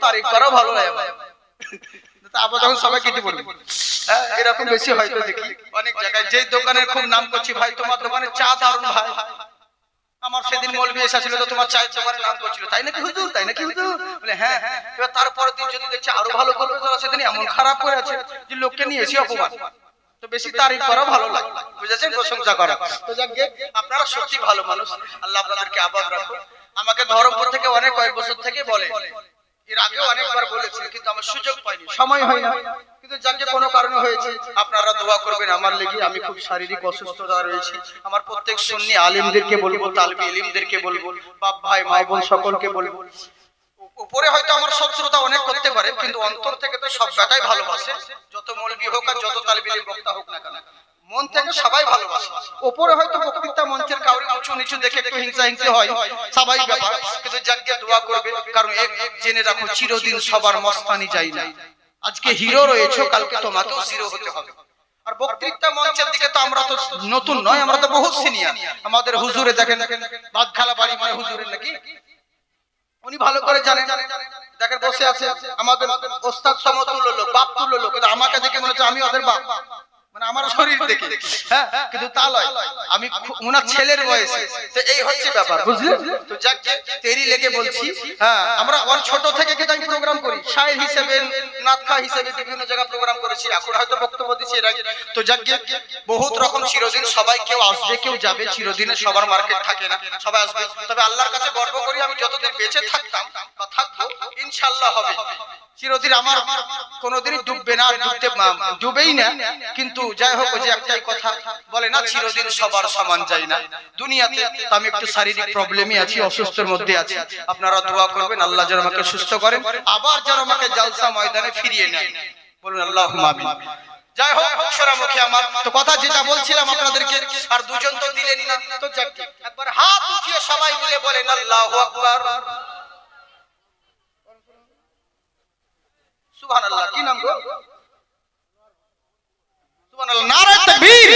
তারিখ করা ভালো হয় তারপর যখন সবাই কেটে পড়বে এরকম বেশি হয়তো দেখি অনেক জায়গায়। যে দোকানের খুব নাম করছি, ভাই তোমার দোকানে চা দারুন ভাই, আমার সেদিন মৌলবি এসেছিল তো তোমার চায়ের দোকানের নাম করছিল, তাই নাকি হুজুর, তাই নাকি হুজুর, বলে হ্যাঁ। এবার তারপরের দিন যদি দেখছি আরো ভালো করবে, তো সেদিন এমন খারাপ করে আছে যে লোককে নিয়ে এসে অপমান। তো বেশি তারিফ করা ভালো লাগে, বুঝেছেন, প্রশংসা করা। তো যাকে আপনারা সত্যি ভালো মানুষ, আল্লাহ আপনাদেরকে আবাদ রাখুন। আমাকে ধর্মপুর থেকে অনেক কয়েক বছর থেকে বলে, এর আগেও অনেকবার বলেছেন, কিন্তু আমার সুযোগ পাইনি, সময় হয় না। কিন্তু যাকে কোনো কারণে হয়েছে, আপনারা দোয়া করবেন আমার লেগে। আমি খুব শারীরিক অসুস্থতা রয়েছি। আমার প্রত্যেক সুন্নি আলেমদেরকে বলবো, তালিবে ইলমদেরকে বলবো, বাপ ভাই মা বোন সকলকে বলবো, উপরে হয়তো আমার শত্রুতা অনেক করতে পারে, কিন্তু অন্তর থেকে তো সব বেটাই ভালোবাসে। যত মৌলবি হোক আর যত তালিবে ইলম বক্তা হোক না কেন, মন থেকে সবাই ভালোবাসে। উপরে হয়তো বক্তৃতা মঞ্চের কাউরি উঁচু নিচু দেখে একটু হিংসা হিংসি হয়, স্বাভাবিক ব্যাপার, কিন্তু যাকে দোয়া করবে। কারণ জেনে রাখো, চিরদিন সবার মস্তানি যায় না। আজকে হিরো রয়েছে, কালকে তোমাকেও জিরো হতে হবে। আর বক্তৃতা মঞ্চের দিকে তো আমরা তো নতুন নয়, আমরা তো বহুত সিনিয়র। আমাদের হুজুরে দেখেন, বাদখালা বাড়ি মানে হুজুরের নাকি, উনি ভালো করে জানেন। দেখেন বসে আছে আমাদের ওস্তাদ সমতুল্য লোক, বাপ তুল্য লোক, কিন্তু আমাকে দেখে মনে হচ্ছে আমি ওদের বাপ, মানে আমার শরীর দেখে, হ্যাঁ, কিন্তু তা নয়, আমি ওনার ছেলের বয়সে। তো এই হচ্ছে ব্যাপার, বুঝলে? তো যাকে তেরি লেগে বলছি, হ্যাঁ, আমরা ওর ছোট থেকে কিন্তু আমি প্রোগ্রাম করি, শায়ের হিসেবে, নাতখা হিসেবে বিভিন্ন জায়গায় প্রোগ্রাম করেছি, এখন হয়তো বক্তব্য দিচ্ছি এর আগে। তো যাকে বহুত রকম, চিরদিন সবাই কেউ আসবে কেউ যাবে, চিরদিনে সবার মার্কেট থাকে না, সবাই আসবে। তবে আল্লাহর কাছে গর্ব করি, আমি যতদিন বেঁচে থাকতাম বা থাকবো, ইনশাআল্লাহ হবে। চিরদিন আমার কোনোদিনই ডুববে না, ডুবেই না। কিন্তু যাই হোক, যে একটাই কথা বলে না, চিরদিন সবার সমান যায় না দুনিয়াতে। আমি একটু শারীরিক প্রবলেমে আছি, অসুস্থের মধ্যে আছি। আপনারা দোয়া করবেন আল্লাহ যেন আমাকে সুস্থ করেন, আবার যেন আমাকে জালসা ময়দানে ফিরিয়ে নেন, বলুন আল্লাহুম্মা আমিন। যাই হোক, সোনামুখী আমার, তো কথা যেটা বলছিলাম আপনাদেরকে, আর দুজন তো দিলেন না, তো যাক, একবার হাত উঠিয়ে সবাই মিলে বলেন আল্লাহু আকবার, সুবহানাল্লাহ। কি নাম গো? সুবহানাল্লাহ। নারে তাকবীর,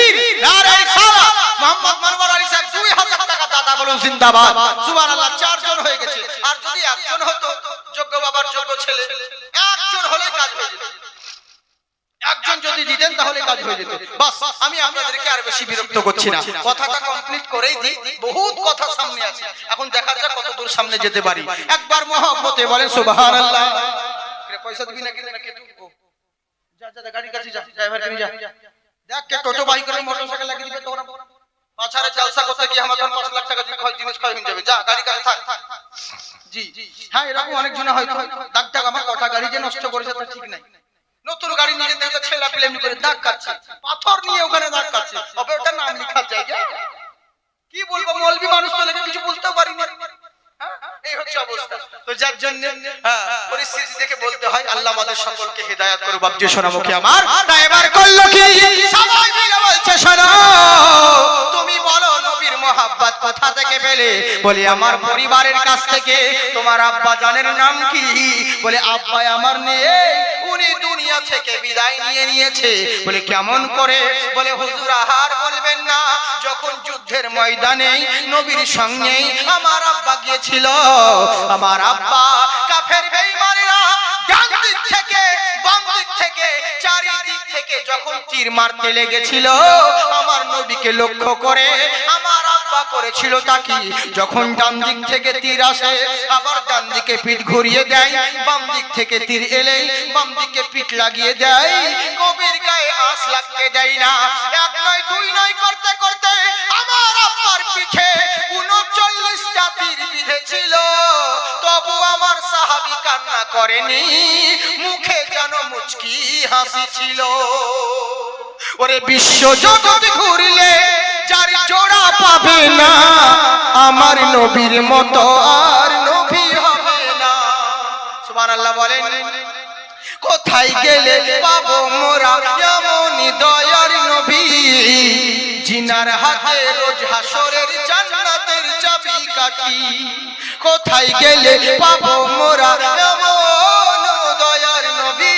নারে রিসালাত। মোহাম্মদ মনওয়ার আলী সাহেব 2000 টাকা দাদা, বলুন জিন্দাবাদ। সুবহানাল্লাহ। 4 জন হয়ে গেছে, আর যদি একজন হতো, যোগ্য বাবার যোগ্য ছেলে, একজন হলে কাজ হয়ে যেত। একজন যদি দিতেন তাহলে কাজ হয়ে যেত। বাস, আমি আপনাদেরকে আর বেশি বিরক্ত করছি না, কথাটা কমপ্লিট করেই দিই। বহুত কথা সামনে আছে, এখন দেখা যাক কত দূর সামনে যেতে পারি। একবার মহব্বতে বলেন সুবহানাল্লাহ। পয়সা দিবি নাকি? যা যা, গাড়ির কাছে যা, ড্রাইভার কে যা, দেখ কে টোটো বাইক করে মোটরসাইকেল লাগিয়ে দিবে, তোরা পাছারে জলসা করতে গিয়ে আমার 5 লাখ টাকা জিনিস ক্ষয় হয়ে যাবে। যা, গাড়ি কাছে থাক। জি, হ্যাঁ, এরকম অনেক জন হয়তো দাগ টাক আমার কটা গাড়ি যে নষ্ট করেছে তা ঠিক নাই। নতুন গাড়ি নিয়ে দেখো ছেলা পেলে এমনি করে দাগ কাটছে, পাথর নিয়ে ওখানে দাগ কাটছে, তবে ওটা নাম লেখার জায়গা। কি বলবো, মৌলবি মানুষ তো লেগে কিছু বলতেও পারি না, এই হচ্ছে অবস্থা। তো যার জন্য পরিস্থিতি দেখে বলতে হয়। আল্লাহ আমাদের সকলকে হেদায়েত করুক। বাপজি সোনামুখী আমার, তাই এবার করলো কি, সবাই মিলে বলছে শোনো, তুমি বলো নবীর মহব্বত কোথা থেকে পেলে? বলে আমার পরিবারের কাছ থেকে। তোমার আব্বা জানের নাম কি? বলে আব্বা আমার নেই, উনি দুনিয়া থেকে বিদায় নিয়ে নিয়েছে। বলে কেমন করে? বলে হুজুর আহার বলবেন না, যখন যুদ্ধের ময়দানে নবীর সঙ্গে আমার আব্বা গিয়েছিল, আমার আব্বা কাফের বেঈমানেরা ডান দিক থেকে বাম দিক থেকে চারিদিক থেকে যখন তীর মারতে লেগেছিল, আমার নবীকে লক্ষ্য করে আমার আব্বা করেছিল তাকি, যখন ডান দিক থেকে তীর আসে আবার ডান দিকে পিঠ ঘুরিয়ে দেয়, বাম দিক থেকে তীর এলেই বাম দিকে পিঠ লাগিয়ে দেয়, কবির গায়ে আঁচ লাগতে দেয় না। এক নয় দুই নয় করতে করতে আমার আব্বার পিঠে 39টা তীর বিঁধেছিল, তবু আমার সাহাবী কান্না করেনি, মুখে যেন মুচকি হাসি ছিল। ওরে বিশ্ব জগৎ ঘুরলে যার জোড়া পাবে না, আমার নবীর মতো আর নবী হবে না। সুবহানাল্লাহ বলেন। কোথায় গেলে পাবো মোরা এমন দয়ার নবী, জিনার হাতে রোজ হাসরের জান্নাতের চাবিকাঠি। কোথায় গেলে পাবো মোরা এমন দয়ার নবী,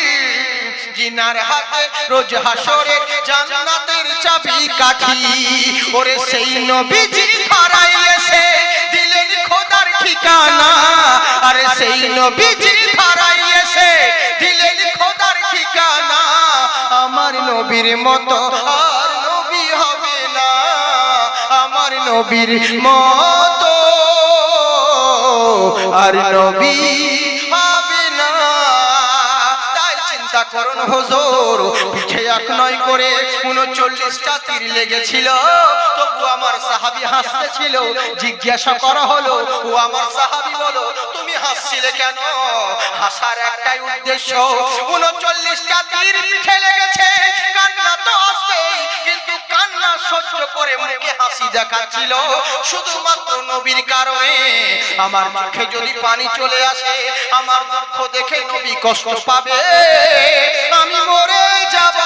জিনার হাতে রোজ হাসরের জান্নাতের চাবিকাঠি। ওরে সেই নবীজি ধরাই এসে দিলেন খোদার ঠিকানা, আরে সেই নবীজি ছাড়াই এসে দিলেন খোদার ঠিকানা, আমার নবীর মতো আর নবী হবে না, আমার নবীর মতো আর নবী হবে না। তাই চিন্তা করুন হুজুর, পিঠে এক নয় করে 39টা তীর লেগেছিল, তবু আমার সাহাবী হাসতেছিল। জিজ্ঞাসা করা হলো, ও আমার সাহাবী বলো তুমি হাসছিলে কেন? হাসার একটাই উদ্দেশ্য, 39টা তীর পিঠে লেগেছে, কান্না তো আসবেই, কিন্তু কান্না সহ্য করে মুখে হাসি দেখাচ্ছিল শুধুমাত্র নবীর কারণে। আমার চোখে যদি পানি চলে আসে, আমার দুঃখ দেখে নবী কষ্ট পাবে, আমি মরে যাব,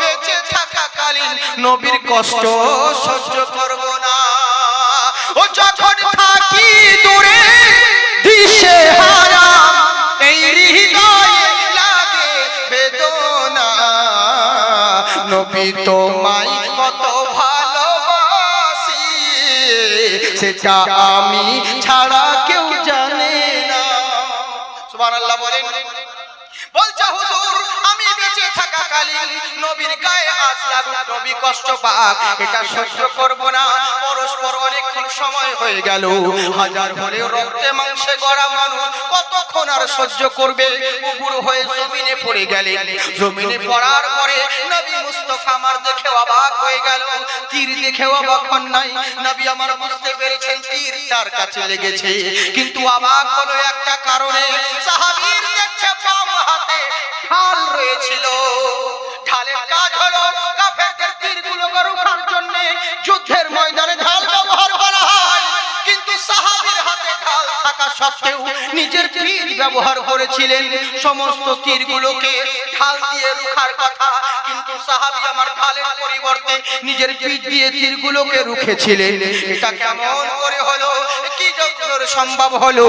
বেঁচে থাকাকালীন নবীর কষ্ট সহ্য করব না। ও যখন থাকি দূরে দিশে হারা, এই হৃদয়ে লাগে বেদনা, নবী তোমায় কত ভালোবাসি, সেটা আমি ছাড়া কেউ জানে না। সুবহানাল্লাহ বলেন। বলছে হুজুর, আমি বেঁচে থাকাকালীন নবীর গায়ে আঁচ লাগুক, নবী কষ্ট পাক, এটা সহ্য করব না। পরস্পর অনেকক্ষণ সময় হয়ে গেল, হাজার হলেও রক্তে মাংসে গড়া মানুষ কতক্ষণ আর সহ্য করবে? বুড়ো হয়ে জমিনে পড়ে গেলেন। জমিনে পড়ার পরে নবী মুস্তাফা আমার দেখে অবাক হয়ে গেল, তীর দেখে অবাক হন নাই। নবী আমার বুঝতে পেরেছেন তীর তার কাছে লেগেছে, কিন্তু অবাক হলো একটা কারণে, সাহাবীর দেখছে বাম হাতে ঢাল রয়েছিল। ঢালের কাজ হলো কাফেরদের তীরগুলোকে রোখার জন্য যুদ্ধের ময়দানে ঢাল ব্যবহার করা হয়, কিন্তু সাহাবীর হাতে ঢাল থাকা সত্ত্বেও নিজের তীর ব্যবহার করেছিলেন সমস্ত তীরগুলোকে ঢাল দিয়ে রোখার কথা, কিন্তু সাহাবী আমার ঢালের পরিবর্তে নিজের পিঠ দিয়ে তীরগুলোকে রুখেছিলেন। এটা কেমন করে হলো? কি যত্নের সম্ভব হলো?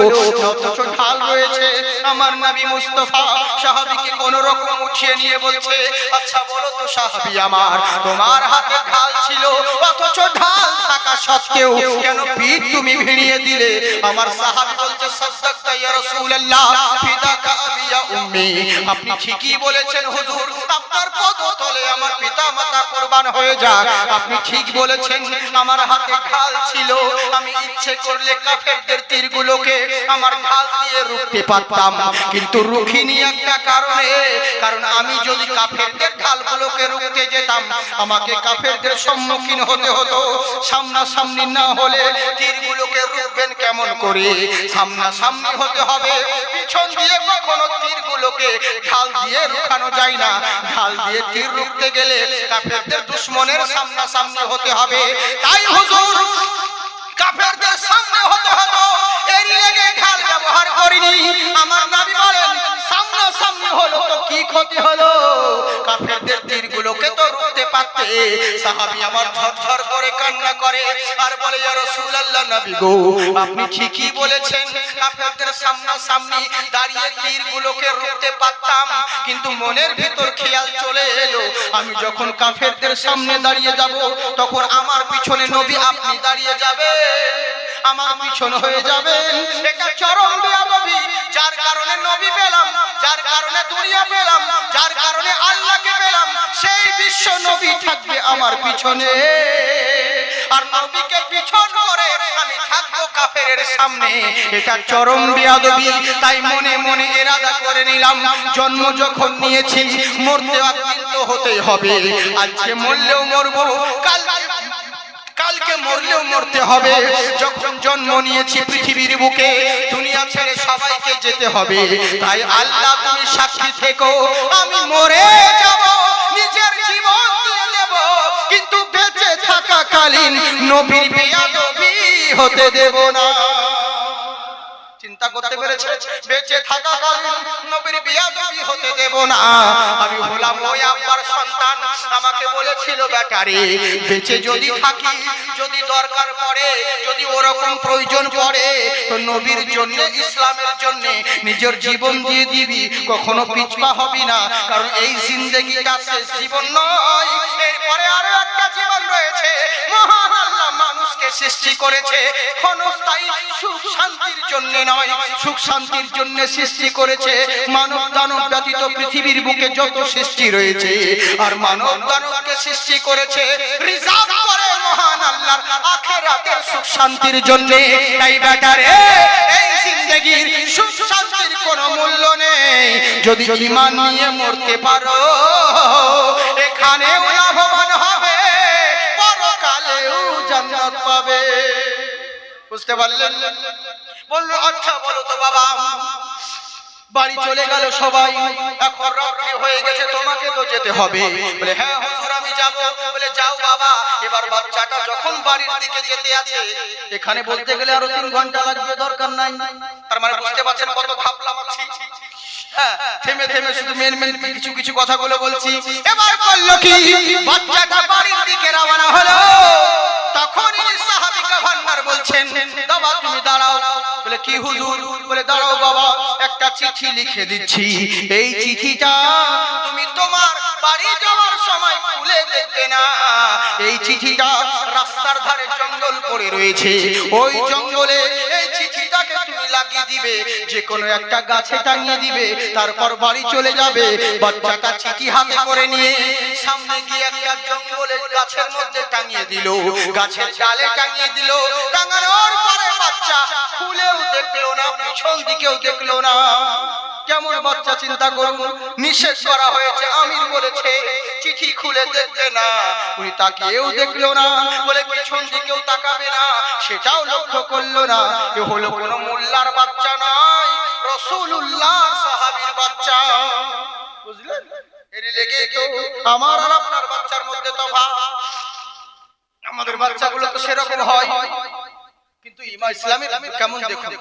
অথচ ঢাল রয়েছে। আমার নবী মুস্তাফা সাহাবীকে কোন রকম উঠিয়ে নিয়ে বলছে, আচ্ছা বলো তো সাহাবী আমার, তোমার হাতে ঢাল ছিল, অথচ ঢাল থাকা সত্ত্বেও কেন পিঠ তুমি ভিড়িয়ে দিলে? আমার সাহাবী বলছে, সাদাক্তা ইয়া রাসূলুল্লাহ, ফিদাকা আবি ইয়া উম্মি, আপনি ঠিকই বলেছেন হুজুর, আপনার পদতলে আমার পিতা মাতা কুরবান হয়ে যাক। আপনি ঠিক বলেছেন, আমার হাতে ঢাল ছিল, আমি ইচ্ছে করলে কাফেরদের তীরগুলোকে আমার ঢাল দিয়ে রুখতে পারতাম, কিন্তু রুখিনি একটা কারণে, কারণ আমি যদি কাফেরদের ঢালগুলোকে রুখতে যেতাম, আমাকে কাফেরদের সম্মুখীন হতে হতো। সামনাসামনি না হলে তীরগুলোকে রুখবেন কেমন করে? সামনাসামনি হতে হবে, পিছন দিয়ে কখনো তীরগুলোকে ঢাল দিয়ে রুখানো যায় না। ঢাল দিয়ে তীর রুখতে গেলে কাফেরদের দুশমনের সামনাসামনি হতে হবে। তাই হুজুর কাফেরদের সামনে হতে হতো, এর লেগে ঢাল ব্যবহার করিনি। আমার নবী বলেন, সামনাসামনি হলো তো কি ক্ষতি হলো? কাফেরদের তীরগুলোকে তো রুখতে পারতে। সাহাবী আমার ঝরঝর করে কান্না করে আর বলে, ইয়া রাসূলুল্লাহ, নবী গো, আপনি ঠিকই বলেছেন, কাফেরদের সামনাসামনি দাঁড়িয়ে তীরগুলোকে রুখতে পারতাম, কিন্তু মনের ভিতর খেয়াল চলে এলো, আমি যখন কাফেরদের সামনে দাঁড়িয়ে যাব, তখন আমার পিছনে নবী আপনি দাঁড়িয়ে যাবেন, আমার পিছন হয়ে যাবেন। এটা চরম বেয়াদবি, যার কারণে নবী পেলাম, যার কারণে দুনিয়া পেলাম, যার কারণে আল্লাহকে পেলাম, সেই বিশ্ব নবী থাকবে আমার পিছনে, আর নবীকে পিছন করে আমি থাকবো কাফেরের সামনে। এটা চরম বেয়াদবি। তাই মনে মনে ইরাদা করে নিলাম, জন্ম যখন নিয়েছি, মরতে একদিন তো হতেই হবে। আজকে মরলেও মরবো, কালকে মরলেও মরতে হবে। যখন জন্ম নিয়েছি পৃথিবীর বুকে, দুনিয়া ছেড়ে সবাইকে যেতে হবে। তাই আল্লাহ তুমি সাক্ষী থেকো, আমি মরে যাব, নিজের জীবন দিয়ে দেব, কিন্তু বেঁচে থাকাকালীন নবীর বেয়াদবি হতে দেব না। চিন্তা করতে পেরেছে? বেঁচে থাকাকালীন নবীর বেয়াদবি হতে দেব না। আমি হলাম ওই আব্বার সন্তান, আমাকে বলেছিল, বেটারে বেঁচে যদি থাকি, যদি দরকার পড়ে, যদি ওরকম প্রয়োজন পড়ে, তো নবীর জন্য, ইসলামের জন্য নিজের জীবন দিয়ে দিবি, কখনো পিছপা হবি না। কারণ এই জিন্দেগিটা শেষ জীবন নয়, এরপরে আরো একটা জীবন রয়েছে। মহান আল্লাহ মানুষকে দানবকে সৃষ্টি করেছে ক্ষণস্থায়ী সুখ শান্তির জন্য নয়, সুখ শান্তির জন্য সৃষ্টি করেছে মানব দানব ব্যতীত পৃথিবীর বুকে যত সৃষ্টি রয়েছে। আর মানব দানবকে সৃষ্টি করেছে রিজার্ভ করে মহান আল্লাহর আখিরাতের সুখ শান্তির জন্য। তাই বেটারে এই জিন্দেগির সুখ শান্তির কোনো মূল্য নেই, যদি ঈমান নিয়ে মরতে পারো এখানেও লাভবান হবে, পরকালেও জান্নাত পাবে। বুঝতে পারলেন? বললো আচ্ছা বলো তো বাবা, বাড়ি চলে গেল সবাই, এখন রাত্রি হয়ে গেছে, তোমাকে তো যেতে হবে। বলে হ্যাঁ হুজুর আমি যাব। বলে যাও বাবা। এবার বাচ্চাটা যখন বাড়ির দিকে যেতে আছে, এখানে বলতে গেলে আরো 3 ঘন্টা লাগবে, দরকার নাই। তার মানে বুঝতে পারছেন কত ভাবলাম আছি। হ্যাঁ, থেমে থেমে শুধু মেন কিছু কিছু কথাগুলো বলছি। এবার করলো কি, বাচ্চাটা বাড়ির দিকে রওনা হলো। তখনই সাহাবী গভর্নর বলছেন বাবা তুমি দাঁড়াও। বলে কি হুজুর? বলে দাঁড়াও বাবা, একটা চিঠি লিখে দিচ্ছি, এই চিঠিটা তুমি তোমার বাড়ি যাওয়ার সময় খুলে দেখবে না। এই চিঠিটা রাস্তার ধারে জঙ্গল পড়ে রয়েছে, ওই জঙ্গলে এই চিঠিটাকে তুমি লাগিয়ে দিবে, যে কোনো একটা গাছে টাঙিয়ে দিবে, তারপর বাড়ি চলে যাবে। বাচ্চাটা চিঠি হাতে করে নিয়ে সামনে গিয়ে একটা জঙ্গলে গাছের মধ্যে টাঙিয়ে দিল, গাছের ডালে টাঙিয়ে দিল। টাঙানোর পরে বাচ্চা খুলেও দেখলো না, পিছন দিকেও দেখলো না। কেমন বাচ্চা চিন্তা করুন, নিষেধ করা হয়েছে, আমির বলেছে চিঠি খুলে দেখবে না, উনি তাকিয়েও দেখলো না। বলে পিছন দিকেও তাকাবে না, সেটাও লক্ষ্য করলো না। এ হলো কোনো মোল্লার বাচ্চা নয়, রাসূলুল্লাহ সাহাবীর বাচ্চা। বুঝলেন? এর লেগে তো আমার আর আপনার বাচ্চার মধ্যে তফাৎ। আমাদের বাচ্চাগুলো তো সেরকম হয়, কিন্তু ইসলামের কেমন দেখুন,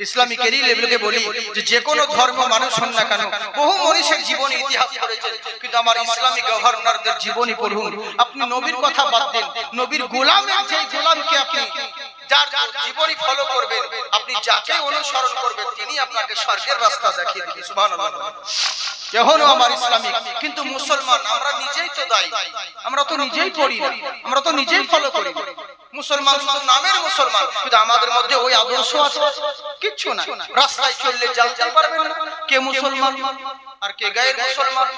ইসলামিক এরই লেভেলকে বলি যে কোনো ধর্ম মানুষ হন না কেন, বহু মানুষের জীবনী ইতিহাস করেছেন, কিন্তু আমার ইসলামিক গভর্নরদের জীবনী পড়ুন। আপনি নবীর কথা বাদ দেন, নবীর গোলামের যে গোলামকে আপনি যার জীবনী ফলো করবেন, আপনি যাকে অনুসরণ করবেন, তিনি আপনাকে স্বর্গের রাস্তা দেখিয়ে দিবেন। সুবহানাল্লাহ। এখনো আমার ইসলামিক, কিন্তু মুসলমান আমরা নিজেই তো দায়ী, আমরা তো নিজেই পড়ি না, আমরা তো নিজেই ফলো করি। মুসলমান শুধু নামের মুসলমান, কিন্তু আমাদের মধ্যে ওই আদর্শ আছে কিচ্ছু না। রাস্তায় চললে জানতে পারবেন না কে মুসলমান আর কে গায়ের মুসলমান।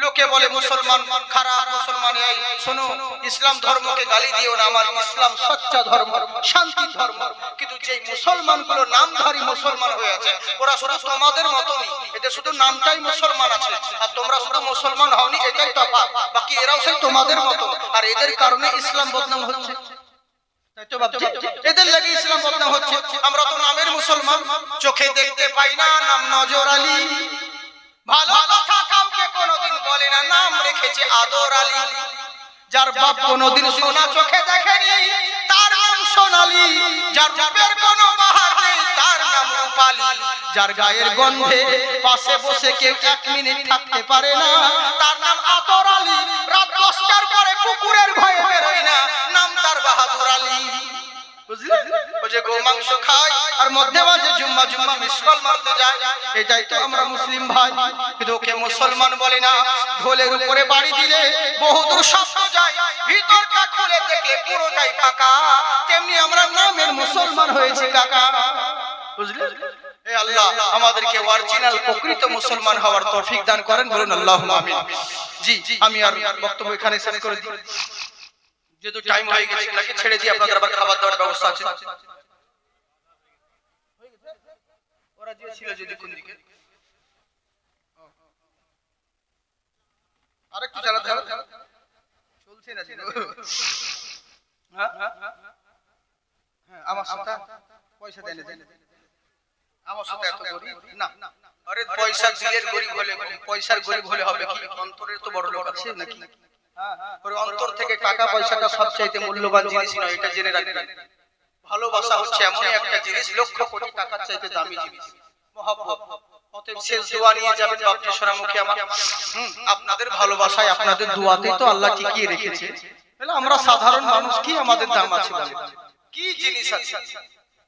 লোকে বলে মুসলমান খারাপ, মুসলমান এই। শোনো, ইসলাম ধর্মকে গালি দিও না, আমার ইসলাম সচ্চা ধর্ম, শান্তি ধর্ম। কিন্তু যে মুসলমানগুলো নামধারী মুসলমান হয়ে আছে, ওরা শুধু তোমাদের মতই, এতে শুধু নামটাই মুসলমান আছে, আর তোমরা শুধু মুসলমান হওনি, এটাই তফাৎ। বাকি এরাও সেই তোমাদের মতো, আর এদের কারণে ইসলাম বদনাম হচ্ছে। এদের লাগে ইসলাম বদনাম হচ্ছে। আমরা তো নামের মুসলমান, চোখে দেখতে পাই না, নাম নজর আলী। ভালো কথা কাউকে কোনোদিন বলে না, নাম রেখেছে আদর আলী। যার বাপ কোনোদিন সোনা চোখে দেখেনি, তার নাম সোনালী। যার রূপের কোনো বাহার নেই, তার নাম রূপালী। যার গায়ের গন্ধে পাশে বসে কেউ 1 মিনিট থাকতে পারে না, তার নাম আদর আলী। রাত 10টার পরে কুকুরের ভয়ে বেরোয় না, নাম তার বাহাদুর আলী। বুঝলেন? ও যে গোমাংস খায় আর মধ্যে মাঝে জুম্মা মিসকল মারতে যায়, এটাই তো আমরা মুসলিম ভাই। কিন্তু ওকে মুসলমান বলে না। ঢোলের উপরে বাড়ি দিলে বহুদূর শব্দ যায়, ভিতরটা খুলে দেখলে পুরোটাই ফাঁকা। তেমনি আমরা নামের মুসলমান হয়েছি কাকা। বুঝলেন? হে আল্লাহ আমাদেরকে অরিজিনাল প্রকৃত মুসলমান হওয়ার তৌফিক দান করেন, বলুন আল্লাহুম্মা আমিন। জি, আমি আর বক্তব্য এখানে শেষ করে দিই, যেহেতু টাইম হয়ে গেছে। নাকি ছেড়ে দিয়ে আপনাদের আবার খাবার দাবার ব্যবস্থা আছে। ওরা যে ছিল যদি কোন দিকে আরেকটু চালাতে হবে, চলছে না ছিল। হ্যাঁ হ্যাঁ, আমার সাথে পয়সা দেন, আমার সাথে এত গরিব না। আরে পয়সা দিলের গরিব হলে, পয়সার গরিব হলে হবে কি? অন্তরের তো বড় লোক আছে নাকি? অন্তর থেকে টাকা পয়সাটা সবচাইতে মূল্যবান জিনিস নয়, এটা জেনে রাখবেন। ভালোবাসা হচ্ছে এমন একটা জিনিস, লক্ষ কোটি টাকার চাইতে দামি জিনিস, মহব্বত। অতএব শেষ দোয়া নিয়ে যাবেন বাপজি সোনামুখী আমার। আপনাদের ভালোবাসায়, আপনাদের দোয়াতেই তো আল্লাহ টিকিয়ে রেখেছে। তাহলে আমরা সাধারণ মানুষ, কি আমাদের দাম আছে? কি জিনিস আছে?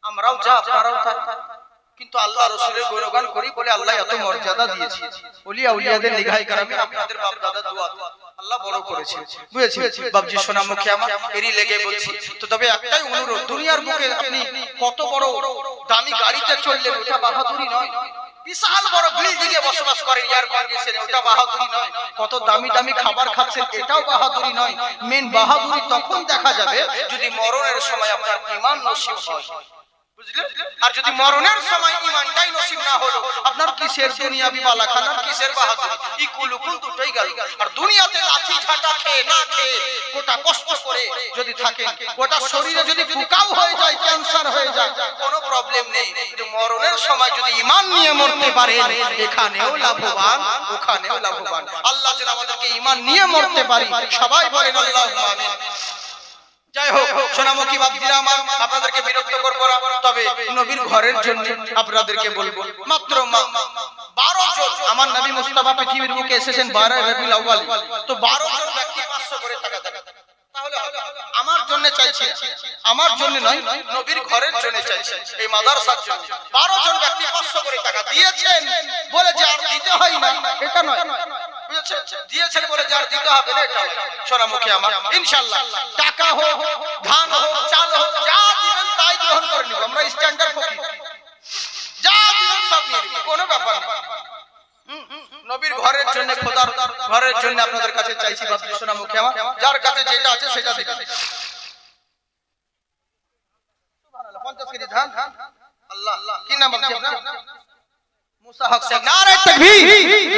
আমরাও যা, আপনারাও তা। কিন্তু আল্লাহ রাসূলের গুণগান করি বলে আল্লাহ এত মর্যাদা দিয়েছে। ওলিয়া উলিয়াদের নিগাহে কারামে আপনাদের বাপ দাদা দোয়া আল্লাহ বড় করেছে, বুঝেছি বাবজি সোনামুখী আমার, এরই লেগে বলছি। তো তবে একটাই অনুরোধ, দুনিয়ার বুকে আপনি কত বড় দামি গাড়িতে চললেন, ওটা বাহাদুরি নয়। বিশাল বড় বিল্ডিং এ বসবাস করেন, এয়ার কন্ডিশনে, ওটা বাহাদুরি নয়। কত দামি দামি খাবার খাচ্ছেন, এটাও বাহাদুরি নয়। মেন বাহাদুরি তখন দেখা যাবে যদি মরণের সময় আপনার ঈমান নসিব হয়, বুঝলেন? আর যদি মরণের সময় ঈমানটাই নসিব না হলো, আপনার কিসের দুনিয়াবি বালাখানা, কিসের বাহাদুরি, ইকুল উকুল দুটোই গেল। আর দুনিয়াতে লাঠি ঝাঁটা খেয়ে না খেয়ে গোটা কষ্ট করে যদি থাকেন, গোটা শরীরে যদি ফুকাও হয়ে যায়, ক্যান্সার হয়ে যায়, কোনো প্রবলেম নেই। কিন্তু মরণের সময় যদি ঈমান নিয়ে মরতে পারেন, এখানেও লাভবান, ওখানেও লাভবান। আল্লাহ যেন আমাদেরকে ঈমান নিয়ে মরতে পারি, সবাই বলেন আল্লাহুম্মা আমিন। যাই হোক সোনামুখী বাপজিরা আমার, আপনাদেরকে বিরক্ত করবো না, তবে নবীর ঘরের জন্য আপনাদেরকে বলবো, মাত্র 12 জন আমার নবী মুস্তাফা পৃথিবীর বুকে এসেছেন 12 রবিউল আউয়াল। তো 12 জন ব্যক্তি 500 করে টাকা দেন, তাহলে আমার জন্য চাইছি, আমার জন্য নয়, নবীর ঘরের জন্য চাইছি, এই মাদ্রাসার জন্য 12 জন ব্যক্তি 500 করে টাকা দিয়েছেন, বলে যে আর দিতে হয় না, এটা নয়, বুঝেছেন? দিয়েছেন বলে যে আর দিতে হবে না, এটা সোনামুখী আমার। ইনশাআল্লাহ টাকা হোক, ধান হোক, চাল হোক, যা দিবেন তাই গ্রহণ করে নিব আমরা, স্ট্যান্ডার্ড ফকির, যা দিবেন সব নিয়ে নিব, কোনো ব্যাপার না। নবীর ঘরের জন্য, খোদার ঘরের জন্য আপনাদের কাছে চাইছি বাপজি সোনামুখী আমার, যার কাছে যেটা আছে সেটা দিবেন। সুবহানাল্লাহ, 50 কেজি ধান। আল্লাহ, কি নাম বাপজি আপনার? মুসা হক সাহেব। নারে তাকবীর,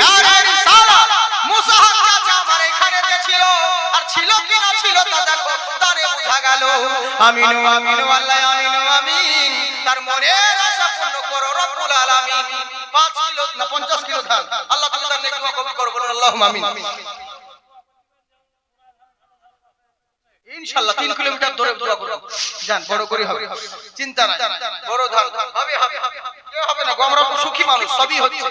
নারে রিসালাত। মুসা হক চাচা আমার এখানে ছিল, আর ছিল কি না ছিল তা দেখো, তারে বোঝা গেল। আমিন আমিন আল্লাহ আমিন আমিন, তার মনের আশা পূর্ণ করো রব্বুল আলামিন। 5 কিলো না 50 কিলো ধান, আল্লাহ তাআলা তার নেক দোয়া কবুল করো, বলুন আল্লাহুম্মা আমিন। ইনশাআল্লাহ 3 কিলোমিটার দূরে দোয়া করব, জান বড় করে হবে, চিন্তা নাই, বড় ধান হবে হবে, কেউ হবে না, আমরা সুখী মানুষ, সবই হচ্ছে।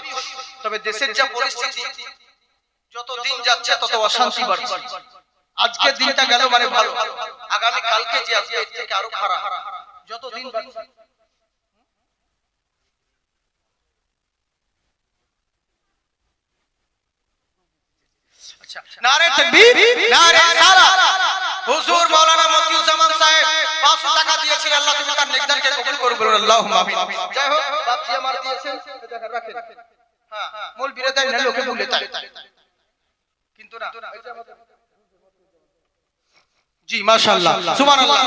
তবে দেশের যা পরিস্থিতি, যত দিন যাচ্ছে তত অশান্তি বাড়ছে। আজকের দিনটা গেল মানে ভালো, আগামী কালকে যে আজকে এর থেকে আরো খারাপ, যত দিন বাড়ছে। আচ্ছা, নারে তাকবীর, নারে রিসালাত। হুজুর মাওলানা মতিউজ্জামান সাহেব 500 টাকা দিয়েছেন, আল্লাহ তুমি তার নেকদারকে কবুল করো, বলুন আল্লাহুম্মা আমিন। যাই হোক বাপজি আমার দিয়েছেন, দেখেন রাখেন, হ্যাঁ মূল বিরোধী না, লোকে বলে তাই, কিন্তু না এটা আমাদের জি মাশাআল্লাহ সুবহানাল্লাহ।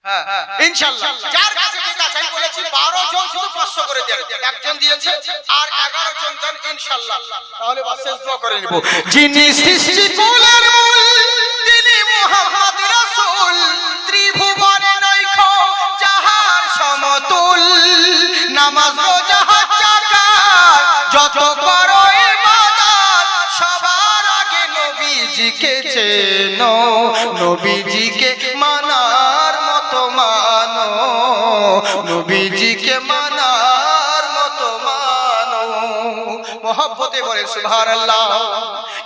হ্যাঁ ইনশাআল্লাহ, যার কাছে যেটা চাই বলেছি 12 জন শুধু 500 করে দেন, একজন দিয়েছে আর 11 জন দেন ইনশাআল্লাহ। তাহলে বাস শেষ দোয়া করে নিব। যিনি সৃষ্টি কুলের মূল, তিনি মুহাম্মদ রাসূল, ত্রিভুবনে নয়খো যাহার সমতুল, নামাজ রোজা হজ যাকাত যত করো ইবাদত, সবার আগে নবীজিকে চেনো, নবীজিকে মানার মতো মানো, নবীজিকে মানার মতো মানো। মহব্বতে বলে সুবহানাল্লাহ।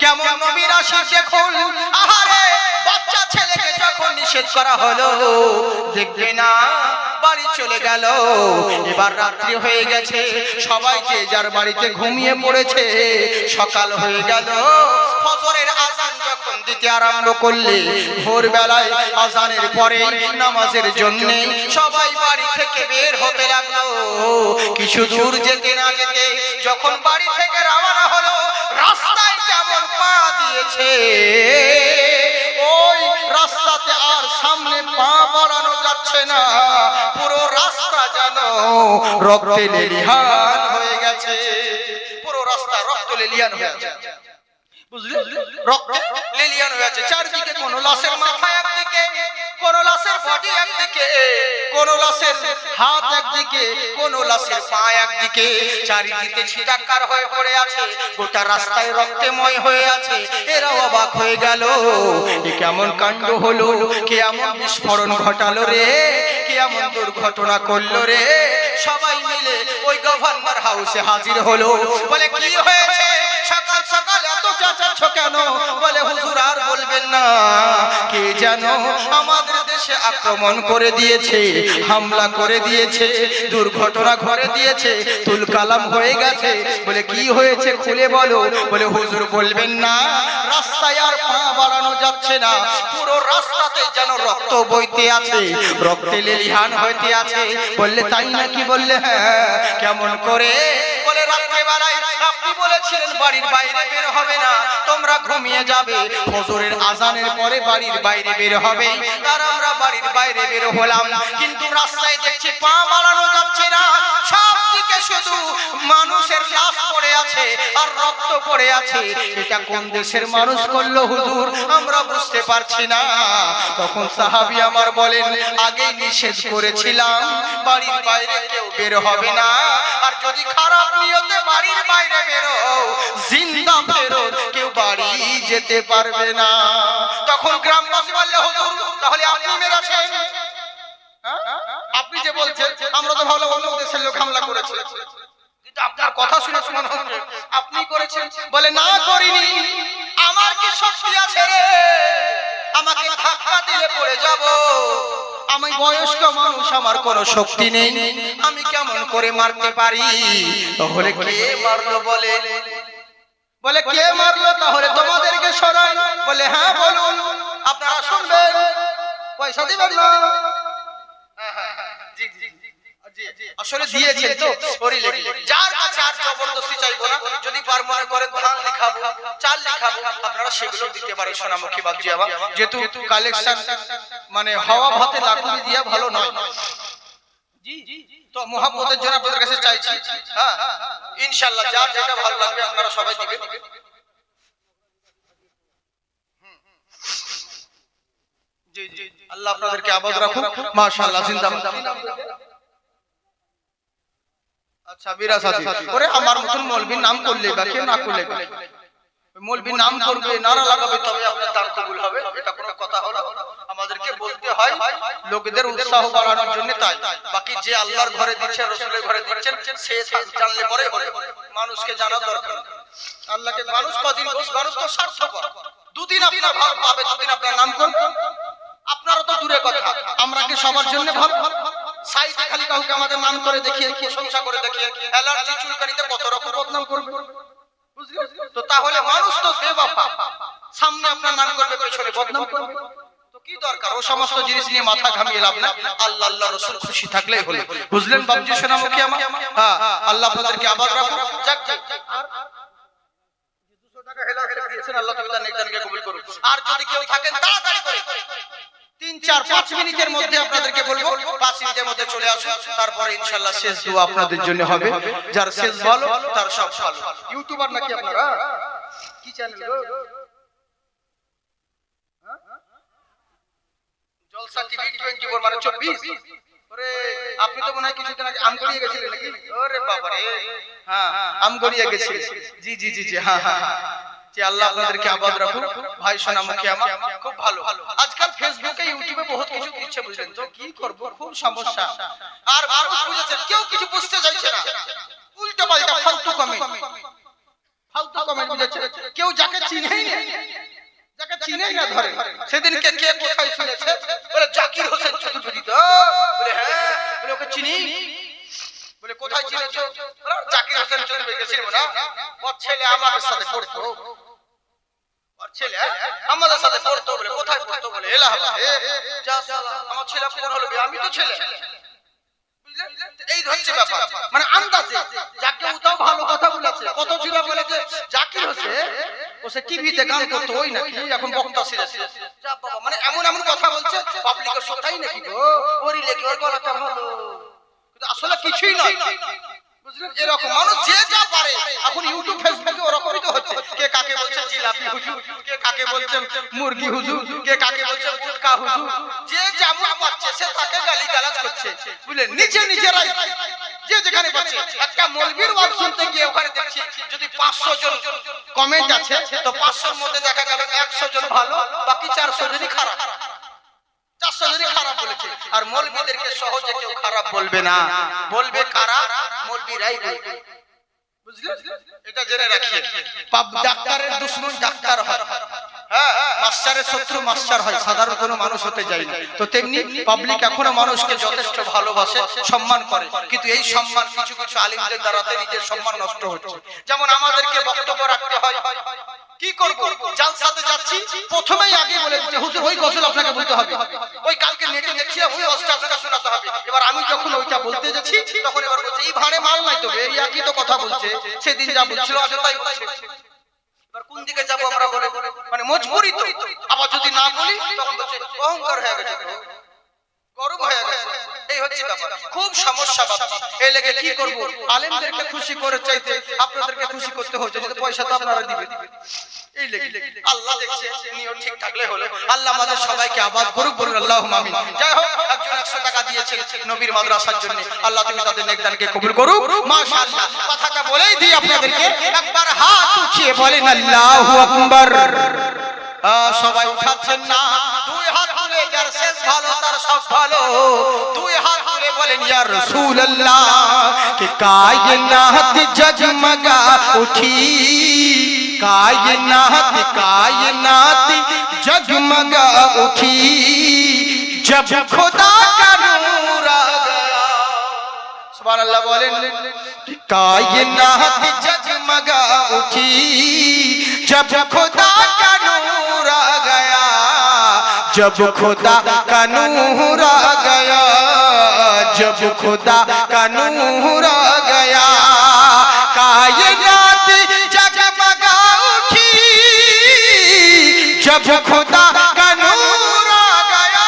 কেমন নবীর আশিক দেখুন, আহারে বাচ্চা ছেলেকে যখন নিষেধ করা হলো, দেখবে না বাড়ি চলে গেল। এবার রাত্রি হয়ে গেছে, সবাই যে যার বাড়িতে ঘুমিয়ে পড়েছে, সকাল হয়ে গেল। ফজরের আযান যখন দিতে আরম্ভ করলে, ভোরবেলায় আযানের পরে নামাজের জন্য সবাই বাড়ি থেকে বের হতে লাগলো। কিছু দূর যেতে না যেতে যখন বাড়ি থেকে রওনা হলো, রাস্তায় কেমন পা দিয়েছে, ওই রাস্তাতে আর সামনে পা বাড়ানো যাচ্ছে না, পুরো রাস্তা যেন রক্তে লেলিহান হয়ে গেছে, পুরো রাস্তা রক্ত লেলিহান হয়ে গেছে, বুঝলেন? রক্তে লেলিহান হয়ে আছে। চারদিকে কোন লাশের মাথা একদিকে, কোন লাশের বডি একদিকে, কোন লাশের হাত একদিকে, কোন লাশের পা একদিকে, চারিদিকে ছিটাকার হয়ে পড়ে আছে, গোটা রাস্তায় রক্তময় হয়ে আছে। এরা অবাক হয়ে গেল, এ কেমন কাণ্ড হলো, কে এমন বিস্ফোরণ ঘটালো রে, কে এমন দুর্ঘটনা করলো রে। সবাই মিলে ওই গভর্নর হাউসে হাজির হলো, বলে কি হয়েছে? সকাল সকাল এত চাচাচ্ছ কেন? বলে হুজুর আর বলবেন না, কে যেন আমাদের দেশে আক্রমণ করে দিয়েছে, হামলা করে দিয়েছে, দুর্ঘটনা ঘটে দিয়েছে, তুলকালাম হয়ে গেছে। বলে কি হয়েছে খুলে বলো। বলে হুজুর বলবেন না, রাস্তায় আর পা বাড়ানো যাচ্ছে না, পুরো রাস্তাতে যেন রক্ত বইতে আছে, রক্তে লেলিহান হইতে আছে। বললে তাই নাকি? বললে হ্যাঁ। কেমন করে? বলে রাত্রে বেলায় আপনি বলেছিলেন বাড়ির বাইরে বের হবে না, তোমরা ঘুমিয়ে যাবে, ফজরের আজানের পরে বাড়ির বাইরে বের হবে। আর আমরা বাড়ির বাইরে বের হলাম, কিন্তু রাস্তায় দেখছি পা বাড়ানো যাচ্ছে না, সব দিকে শুধু মানুষের লাশ পড়ে আছে আর রক্ত পড়ে আছে। এটা কোন দেশের মানুষ করলো হুজুর? আমরা বুঝতে পারছি না। তখন সাহাবী আমার বলেন, আগেই নিষেধ করেছিলাম বাড়ির বাইরে কেউ বের হবে না, আর যদি খারাপ নিয়তে বাড়ির বাইরে বেরো, জিন্দা বেরো, কেউ বাড়ি যেতে পারবে না। তখন গ্রামবাসী বললে হুজুর তাহলে আপনি মেরেছেন? আপনি যে বলছেন, আমরা তো ভালো ভালো দেশের লোক হামলা করেছে, কিন্তু আপনার কথা শুনে মনে হচ্ছে আপনি করেছেন। বলে না, করিনি। আমার কি শক্তি আছে রে? আমাকে ধাক্কা দিলে পড়ে যাব। আমি বয়স্ক মানুষ, আমার কোনো শক্তি নেই, আমি কেমন করে মারতে পারি? তাহলে কে মারলো? বলে বলে কে মারলো? তাহলে তোমাদেরকে সরাই। বলে হ্যাঁ বলুন, আপনারা শুনবেন, পয়সা দিবেন না? আসলে দিয়েছেন তো, যার কাছে আর জবরদস্তি চাইবো না। যদি পার মনে করেন ধান লিখাবো, চাল লিখাবো, আপনারা সেগুলো দিতে পারেন। সোনামুখী বাগজি আবার যেহেতু কালেকশন মানে হাওয়া ভাতে লাকুড়ি দিয়া ভালো নয়, তো মোহাম্মদের জন্য আপনাদের কাছে চাইছি। হ্যাঁ ইনশাআল্লাহ, যার যেটা ভালো লাগবে আপনারা সবাই দিবেন। জি জি, আল্লাহ আপনাদেরকে আবাদ রাখুন। মাশাআল্লাহ, জিন্দাবাদ। আচ্ছা বিরাসাতি ওরে আমার মতন মৌলবীর নাম করলে বা কেউ না করলে, মৌলবীর নাম করবে, নারা লাগাবে, তবে আপনার দান কবুল হবে, এটা কোনো কথা হলো? আমাদেরকে বলতে হয় লোকদের উৎসাহ বাড়ানোর জন্য। তাই বাকি যে আল্লাহর ঘরে দিচ্ছেন, রাসূলের ঘরে দিচ্ছেন, সে জানলে পরে হবে, মানুষকে জানা দরকার। আল্লাহকে মানুষ কদিন, মানুষ তো স্বার্থপর, দুদিন আপনার ভালো পাবে, দুদিন আপনার নাম করবে। আপনারা তো দূরে কথা, আমরা কি সবার জন্য ভালো? সাইডে খালি কাউকে আমাদের নাম করে দেখিয়ে, প্রশংসা করে দেখিয়ে, অ্যালার্জি চুলকানিতে কত রকম বদনাম করবে, বুঝলেন? তো তাহলে মানুষ তো বেওয়াফা, সামনে আপনার নাম করবে, পেছনে বদনাম করবে, তো কি দরকার? ও সমস্ত জিনিস নিয়ে মাথা ঘামিয়ে লাভ না। আল্লাহ আল্লাহ রাসূল খুশি থাকলেই হলো, বুঝলেন বাবজি সোনামুখী আমার? হ্যাঁ, আল্লাহ আপনাদেরকে আবাদ রাখুন। যাক আর 200 টাকা হেলা হেলা দিয়েছেন, আল্লাহ তাআলা নেকদানকে কবুল করুন। আর যদি কেউ থাকেন তাড়াতাড়ি করে 3-4-5 মিনিটের মধ্যে আপনাদেরকে বলবো, 5 মিনিটের মধ্যে চলে আসুন, তারপরে ইনশাআল্লাহ শেষ দোয়া আপনাদের জন্য হবে। যার শেষ ভালো তার সব ভালো। ইউটিউবার নাকি আপনারা? কি চ্যানেল গো? জলসা টিভি 24 মানে 24? ওরে আপনি তো মনে হয় কিছুদিন আগে আমগড়িয়ে গেছিলেন নাকি? ওরে বাবা রে, হ্যাঁ আমগড়িয়ে গেছিলেন। জি জি জি জি, হ্যাঁ হ্যাঁ হ্যাঁ। যে আল্লাহ আপনাদেরকে আবাদ রাখুন। ভাই সোনামুখী আমার খুব ভালো। আজকাল ফেসবুকে ইউটিউবে বহুত কিছু দিচ্ছে, বুঝলেন তো? কি করব, খুব সমস্যা। আর মানুষ বুঝেছেন, কেউ কিছু বুঝতে চাইছে না, উল্টো পাল্টা ফালতু কমেন্ট, ফালতু কমেন্ট বুঝেছেন? কেউ যাকে চিনেই না, যাকে চিনেই না ধরে। সেদিনকে কে কোথায় শুনেছে? বলে জাকির হোসেন চৌধুরী। তো বলে হ্যাঁ, বলে ওকে চিনি। বলে কোথায় চিনেছো? বলে জাকির হোসেন চৌধুরী কে চিনবো না? ওর ছেলে আমাদের সাথে পড়তো, ওর ছেলে আমাদের সাথে পড়তো। বলে কোথায় পড়তো? বলে এলাহাবাদে। যা সালা, আমার ছেলে কোন হলো? আমি তো ছেলে, বুঝলেন? এই হচ্ছে ব্যাপার, মানে আন্দাজে যাকে উতাও ভালো কথা বলেছে, কত ছিল বলেছে জাকির হোসেন, ও সে টিভিতে গান করতো, ওই নাকি এখন বক্তা সিরাজ। যা বাবা, মানে এমন এমন কথা বলছে পাবলিকের শোতাই নাকি গো, ওরই লেগে ওর গলাটা ভালো, কিন্তু আসলে কিছুই নয়, বুঝলেন? এরকম মানুষ যে যা পারে। এখন ইউটিউব ফেসবুকে ওরকমই তো হচ্ছে। কে কাকে বলছে জিলাপি হুজুর, কে কাকে বলছে মুরগি হুজুর, কে কাকে বলছে ফুটকা হুজুর, যে যেমন পাচ্ছে সে তাকে গালিগালাজ করছে, বুঝলেন? নিজে নিজেরাই যে যেখানে পাচ্ছে। একটা মৌলবীর ওয়াজ শুনতে গিয়ে ওখানে দেখছি যদি 500 জন কমেন্ট আছে, তো 500 এর মধ্যে দেখা গেল 100 জন ভালো, বাকি 400 জনই খারাপ। 400 জনই খারাপ বলেছে। আর মৌলবীদেরকে সহজে কেউ খারাপ বলবে না, বলবে কারা? মৌলবীরাই বলবে, বুঝলেন? এটা জেনে রাখিয়ে, ডাক্তারের দুশমন ডাক্তার হয়, হ্যাঁ, মাস্টারের শত্রু মাস্টার হয়, সাধারণ কোনো মানুষ হতে যায় না। তো তেমনি পাবলিক এখনো মানুষকে যথেষ্ট ভালোবাসে, সম্মান করে, কিন্তু এই সম্মান কিছু কিছু আলিমদের দ্বারাতে নিজের সম্মান নষ্ট হচ্ছে। যেমন আমাদেরকে বক্তব্য রাখতে হয়, কি করব, জালসাতে যাচ্ছি, প্রথমেই আগে বলে দিতে হুজুর ওই গজল আপনাকে বলতে হবে, ওই কালকে নেটে দেখিয়ে ওই অবস্থা আপনাকে শোনাতে হবে। এবার আমি যখন ওইটা বলতে যাচ্ছি তখন এবার বলছে এই ভাড়ে মাল নাই তো, এই একই তো কথা বলছে, সেদিন যা বলছিল আজ তাই বলছে। এবার কোন দিকে যাবো আমরা বলে, মানে মজবুরি তো। আবার যদি না বলি তখন বলছে অহংকার হয়ে গেছে, গরম হয়ে গেছে। এই হচ্ছে ব্যাপার, খুব সমস্যা বাবা। এই লেগে কি করব, আলেমদেরকে খুশি করে চাইতে আপনাদেরকে খুশি করতে হচ্ছে, যদি পয়সা তো আপনারা দিবেন। এই লেগে আল্লাহ দেখছে, নিয়ত ঠিক থাকলে হলো। আল্লাহ আমাদের সবাইকে আবাদ করুক, বলুন আল্লাহুম্মা আমিন। যাই হোক, একজন 100 টাকা দিয়েছেন নবীর মাদ্রাসার জন্য, আল্লাহ তুমি তাদের নেকদানকে কবুল করুক, মাশাআল্লাহ। কথাটা বলেই দিই আপনাদেরকে, একবার হাত উঠিয়ে বলেন আল্লাহু আকবার। সবাই উঠাচ্ছেন না, দুই হাত তুলে, যার শেষ ভালো তার সব ভালো, দুই হাত তুলে বলেন ইয়া রাসূলুল্লাহ কে কায়নাত জগমগা উঠি, कायनात कायनात जगमगा उठी, जब खुदा का नूर आ गया। सुभान अल्लाह बोलें, कायनात जगमगा उठी, जब खुदा का नूर आ गया, जब खुदा का नूर आ गया, जब खुदा का नूर आ गया, कायनात जब खुदा का नूर आ गया,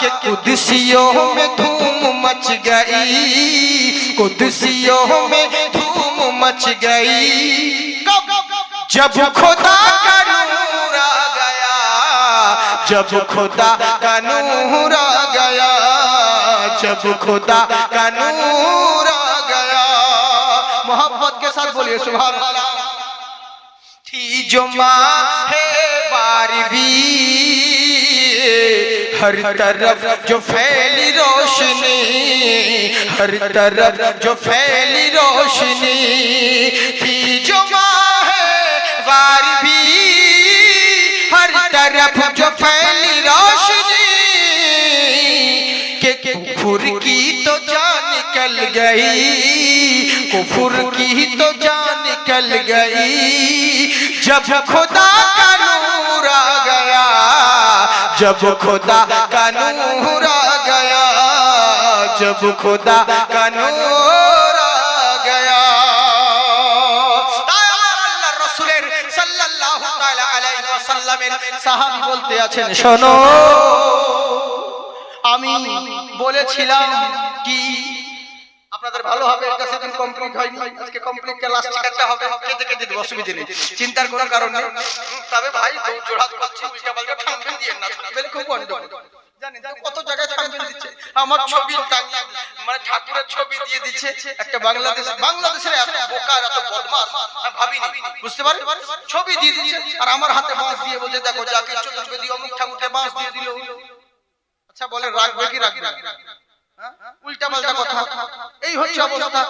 कि कुदसियों में धूम मच गई, कुदसियों में धूम मच गई। जब खुदा का नूर आ गया, जब खुदा का नूर आ गया, जब खुदा का नूर आ गया। मोहब्बत के साथ बोलिए सुभान अल्लाह। थी जो माहे बारवी, हर तरफ जो फैली रोशनी, हर तरफ जो फैली रोशनी, थी जो माहे बारवी, हर तरफ जो फैली रोशनी, के कुफर की तो जान निकल गई, कुफर की तो जान निकल गई, जब खुदा का नूर आ गया, जब खुदा का नूर आ गया, जब खुदा का नूर आ गया। আল্লাহর রাসূলের সাল্লাল্লাহু তাআলা আলাইহি ওয়াসাল্লামের সাহাবী বলতে আছেন, শোনো আমি বলেছিলাম কি আপনাদের ভালো হবে, এটা সেদিন কমপ্লিট হয়নি, আজকে কমপ্লিট ক্লাস শিখাতে হবে, কেটে কেটে দেব, অসুবিধা নেই, চিন্তার কোনো কারণ নেই। তবে ভাই জোড়াত করছি, উল্টা পাল্টা থাম্বেল দিয়ে না, থাম্বেল খুব গন্ডগোল জানেন তো, কত জায়গায় থাম্বেল দিচ্ছে, আমার ছবি টাঙিয়ে, মানে ঠাকুরের ছবি দিয়ে দিচ্ছে। একটা বাংলাদেশের এত বোকা এত বদমাশ আমি ভাবিনি, বুঝতে পারেন, ছবি দিয়ে দিচ্ছে আর আমার হাতে বাঁশ দিয়ে বলছে দেখো যাকে ছবি দিয়ে অমুক ঠাকুরকে বাঁশ দিয়ে দিল। আচ্ছা বলে রাখবে কি রাখবে না, উল্টা পাল্টা কথা, এই হচ্ছে অবস্থা।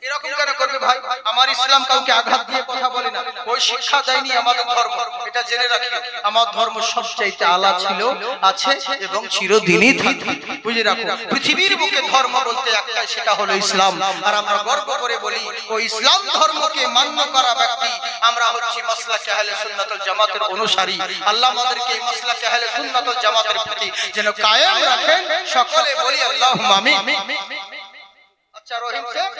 এরকম কেন করবে ভাই? আমার ইসলাম কাউকে আঘাত দিয়ে কথা বলে না, ওই শিক্ষা দেয়নি আমাদের ধর্ম, এটা জেনে রাখি। আমার ধর্ম সবচাইতে আলা ছিল, আছে এবং চিরদিনই থাকবে, বুঝে রাখো। পৃথিবীর বুকে ধর্ম বলতে একটাই, সেটা হলো ইসলাম। আর আমরা গর্ব করে বলি ওই ইসলাম ধর্মকে মান্য করা ব্যক্তি আমরা হচ্ছি মাসলাকে আহলে সুন্নাতুল জামাতের অনুসারী। আল্লাহ আমাদেরকে এই মাসলাকে আহলে সুন্নাতুল জামাতের প্রতি যেন কায়েম রাখেন, সকলে বলি আল্লাহুম্মা আমিন। আচ্ছা রহিম সাহেব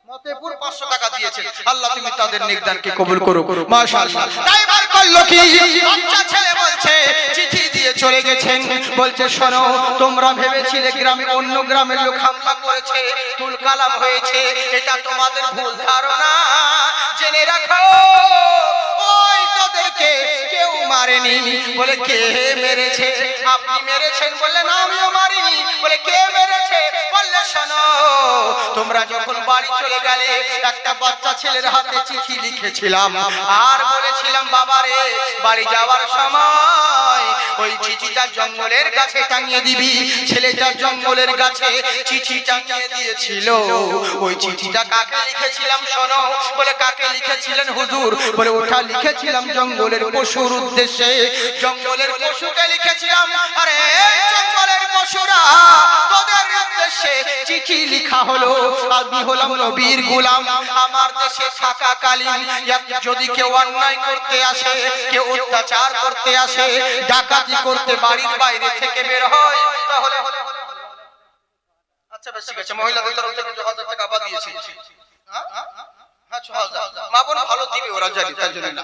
মতেপুর 500 টাকা দিয়েছেন, আল্লাহ তুমি তাদের নেকদানকে কবুল করো, মাশাআল্লাহ। ড্রাইভার করলো কি, বাচ্চা ছেলে বলছে চিঠি দিয়ে চলে গেছেন, বলছে শোনো তোমরা ভেবেছিলে গ্রামে অন্য গ্রামের লোক হামলা করেছে, তুল কালাম হয়েছে, এটা তোমাদের ভুল ধারণা, জেনে রাখো ওই তাদেরকে কেউ মারেনি। বলে কে মেরেছে? আপনি মেরেছেন। বললেন আমিও মারিনি। বলে কে মেরেছে? বললে শোনো তোমরা যখন বাড়ি চলে গেলে একটা বাচ্চা ছেলের হাতে চিঠি লিখেছিলাম আর বলেছিলাম বাবারে বাড়ি যাওয়ার সময় ওই চিঠিটা জঙ্গলের গাছে টাঙিয়ে দিবি। ছেলেটা জঙ্গলের গাছে চিঠি টাঙিয়ে দিয়েছিল। ওই চিঠিটা কাকে লিখেছিলাম শোনো। বলে কাকে লিখেছিলেন হুজুর? বলে ওটা লিখেছিলাম জঙ্গলের পশুর উদ্দেশ্যে। জঙ্গলের পশুকে লিখেছিলাম, আরে জঙ্গলের পশুরা তোদের উদ্দেশ্যে চিঠি লিখা হলো। আমি হলাম নবীর গোলাম। আমার দেশে থাকাকালীন যদি কেউ অন্যায় করতে আসে, কেউ অত্যাচার করতে আসে, ডাকাতি করতে বাড়ির বাইরে থেকে বের হয়, তাহলে আচ্ছা বেশ ঠিক আছে, মহিলাদের তরফ থেকে 2000 টাকা আবার দিয়েছি। ভালো দিবে ওরা, জানি তার জন্য না।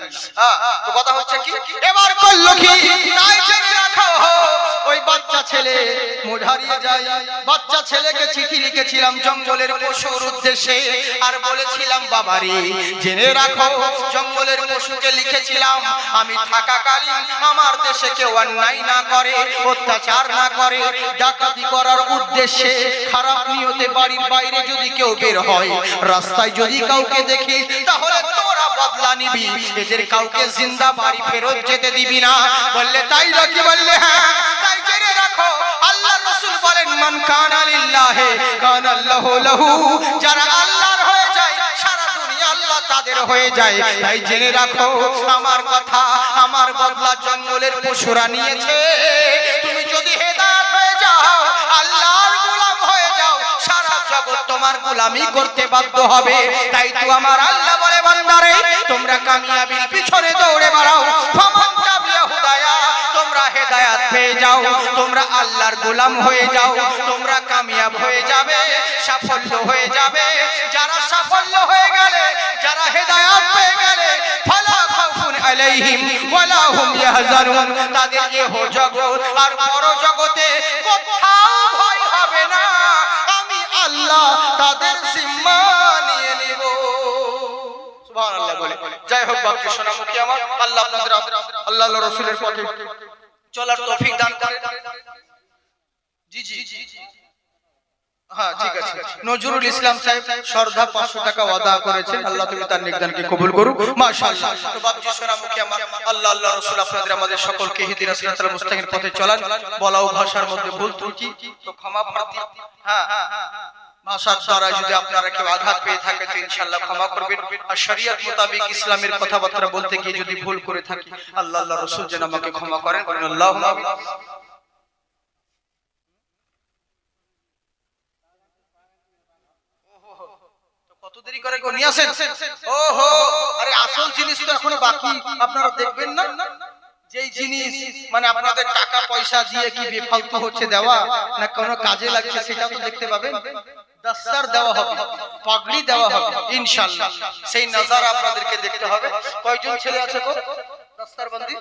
তো কথা হচ্ছে কি, এবার করলো কি তাই জেনে রাখো। ওই বাচ্চা ছেলে মোড় হারিয়ে যায়। বাচ্চা ছেলেকে চিঠি লিখেছিলাম জঙ্গলের পশুর উদ্দেশ্যে আর বলেছিলাম বাবারে জেনে রাখো জঙ্গলের পশুকে লিখেছিলাম আমি থাকাকালীন আমার দেশে কেউ অন্যায় না করে, অত্যাচার না করে, ডাকাতি করার উদ্দেশ্যে খারাপ নিয়তে বাড়ির বাইরে যদি কেউ বের হয়, রাস্তায় যদি কাউকে দেখি, তাহলে তোরা বদলা নিবি, এদের কাউকে জিন্দা বাড়ি ফেরত যেতে দিবি না। বললে তাই নাকি? বললে হ্যাঁ। তাই জেনে রাখো আল্লাহর রাসূল বলেন মান কানা লিল্লাহি কানা আল্লাহু লাহু, যারা আল্লাহর হয়ে যায় সারা দুনিয়া আল্লাহ তাদের হয়ে যায়। তাই জেনে রাখো আমার কথা, আমার বদলা জঙ্গলের পশুরা নিয়েছে। তুমি যদি হেদায়েত হয়ে যাও, আল্লাহর গোলাম হয়ে যাও, সারা জগৎ তোমার গোলামি করতে বাধ্য হবে। তাই তো আমার আল্লাহ বলে বান্দারে তোমরা কামিয়াবির পিছনে দৌড়ে বেড়াও। ফামান তাবিয়া হুদায়া, তোমরা হেদায়েত পেয়ে যাও, তোমরা আল্লাহর গোলাম হয়ে যাও, তোমরা কামিয়াব হয়ে যাবে, সাফল্য হয়ে যাবে। যারা সাফল্য হয়ে গেলে, যারা হেদায়েত পেয়ে গেলে, ফালা খাউফুন আলাইহিম ওয়ালা হুম ইয়াহজানুন, তাদের ইহ জগৎ আর পর জগতে কোথাও ভয় হবে না। আমি আল্লাহ তাদের জিম্মা নিয়ে নিব। সুবহানাল্লাহ বলে। যাই হোক বাপজি সোনামুখী আমার, আল্লাহ আপনাদের আল্লাহর রাসূলের পথে চলার তৌফিক দান করেন। জি জি হ্যাঁ ঠিক আছে। নজরুল ইসলাম সাহেব শ্রদ্ধা 500 টাকা ওয়াদা করেছেন, আল্লাহ তুমি তার নেকদানকে কবুল করুক মাশাআল্লাহ। তো বাপজি সোনামুখী আমার, আল্লাহ আল্লাহ রাসূল আপনাদের আমাদের সকলকে হিদায়াত সিরাতাল মুস্তাকিমের পথে চলান। বলা ও ভাষার মধ্যে ভুল ত্রুটি তো ক্ষমা প্রার্থী। হ্যাঁ ভাষার দ্বারা যদি আপনারা কেউ আঘাত পেয়ে থাকে তো ইনশাআল্লাহ ক্ষমা করবেন। আর শরীয়ত মোতাবেক ইসলামের কথাবার্তা বলতে গিয়ে যদি ভুল করে থাকি আল্লাহ আল্লাহ রাসূল যেন আমাকে ক্ষমা করেন। আল্লাহুম্মা আমিন। কত দেরি করে গো নিয়ে আসেন। ওহো আরে আসল জিনিস তো এখনো বাকি, আপনারা দেখবেন না যেই জিনিস মানে আপনাদের টাকা পয়সা দিয়ে কি বেফালতু হচ্ছে দেওয়া না কোনো কাজে লাগছে সেটা তো দেখতে পাবেন। দস্তার দেওয়া হবে, পাগড়ি দেওয়া হবে ইনশাআল্লাহ, সেই নজর আপনাদেরকে দেখতে হবে। কয়জন ছেলে আছে গো দস্তার বন্দি?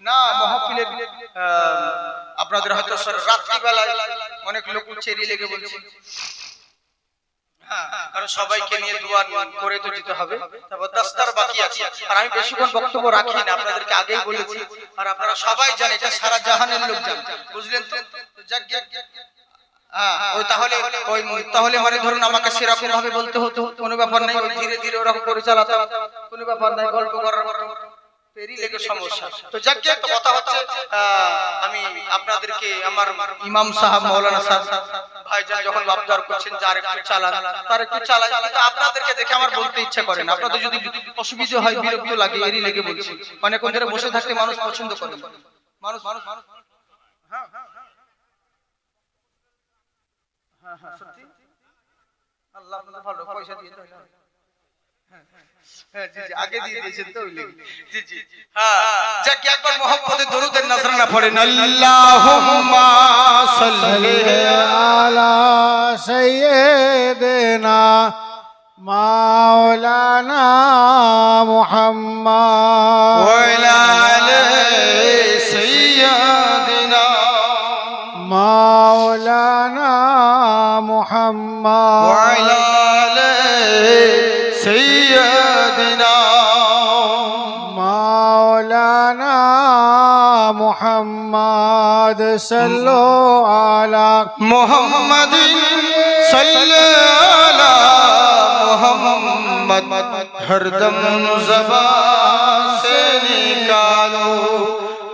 না মাহফিলে আপনাদের হয়তো রাত্রি বেলা অনেক লোক চেরি লেগে বলছে, হ্যাঁ কারণ সবাইকে নিয়ে দোয়া করে তো দিতে হবে। তারপর দস্তার বাকি আছে, আর আমি বেশিক্ষণ বক্তব্য রাখি না, আপনাদেরকে আগেই বলেছি আর আপনারা সবাই জানেন, এটা সারা জাহানের লোক জানে, বুঝলেন তো? তাহলে মানে ধরুন আমাকে সেরকম ভাবে বলতে হতো, কোনো ব্যাপার নাই, ধীরে ধীরে ওরকম করে চালাতাম, কোনো ব্যাপার নাই, গল্প করার মতো পেরি লেগে সমস্যা। তো যাক একটা কথা হচ্ছে, আমি আপনাদেরকে আমার ইমাম সাহেব মাওলানা সাহেব ভাইজান যখন আবদার করছেন যার একটু চালান, তার একটু চালাই, কিন্তু আপনাদেরকে দেখে আমার বলতে ইচ্ছা করে না। আপনাদের যদি অসুবিধা হয়, বিরক্ত লাগে, এরই লেগে বলছি। মানে কোন ধরে বসে থাকতে মানুষ পছন্দ করে, মানুষ হ্যাঁ হ্যাঁ হ্যাঁ হ্যাঁ সত্যি আল্লাহ আপনাদের ভালো পয়সা দিয়ে দেয়। হ্যাঁ জি জি আগে দিয়ে দিয়েছেন তো ওই লেগে। জি জি হ্যাঁ যাক একবার মুহাম্মদের দরুদের নজরানা পড়েন। আল্লাহুম্মা সাল্লি আলা সাইয়্যিদিনা মাওলানা মুহাম্মদ ওয়ালা আলি সাইয়্যিদিনা মাওলানা মুহাম্মদ ওয়ালা আলি সাইয়্যিদিনা মাওলানা মুহাম্মদ সাল্লু আলা মুহাম্মাদিন সাল্লাল্লাহু আলা মুহাম্মদ हरदम ज़बान से निकालो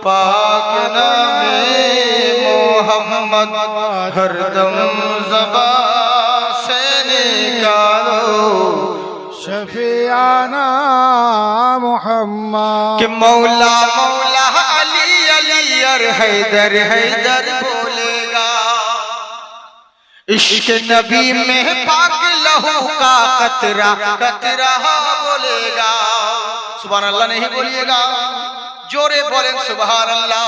पाक नामे मोहम्मद हरदम ज़बान से निकालो शफियाना मुहम्मद कि मौला मौला अली अली और हैदर हैदर बोलेगा इश्क नबी में पाक लहू का कतरा कतरा बोलेगा सुभान अल्लाह नहीं बोलिएगा जोरे बोलें सुभान अल्लाह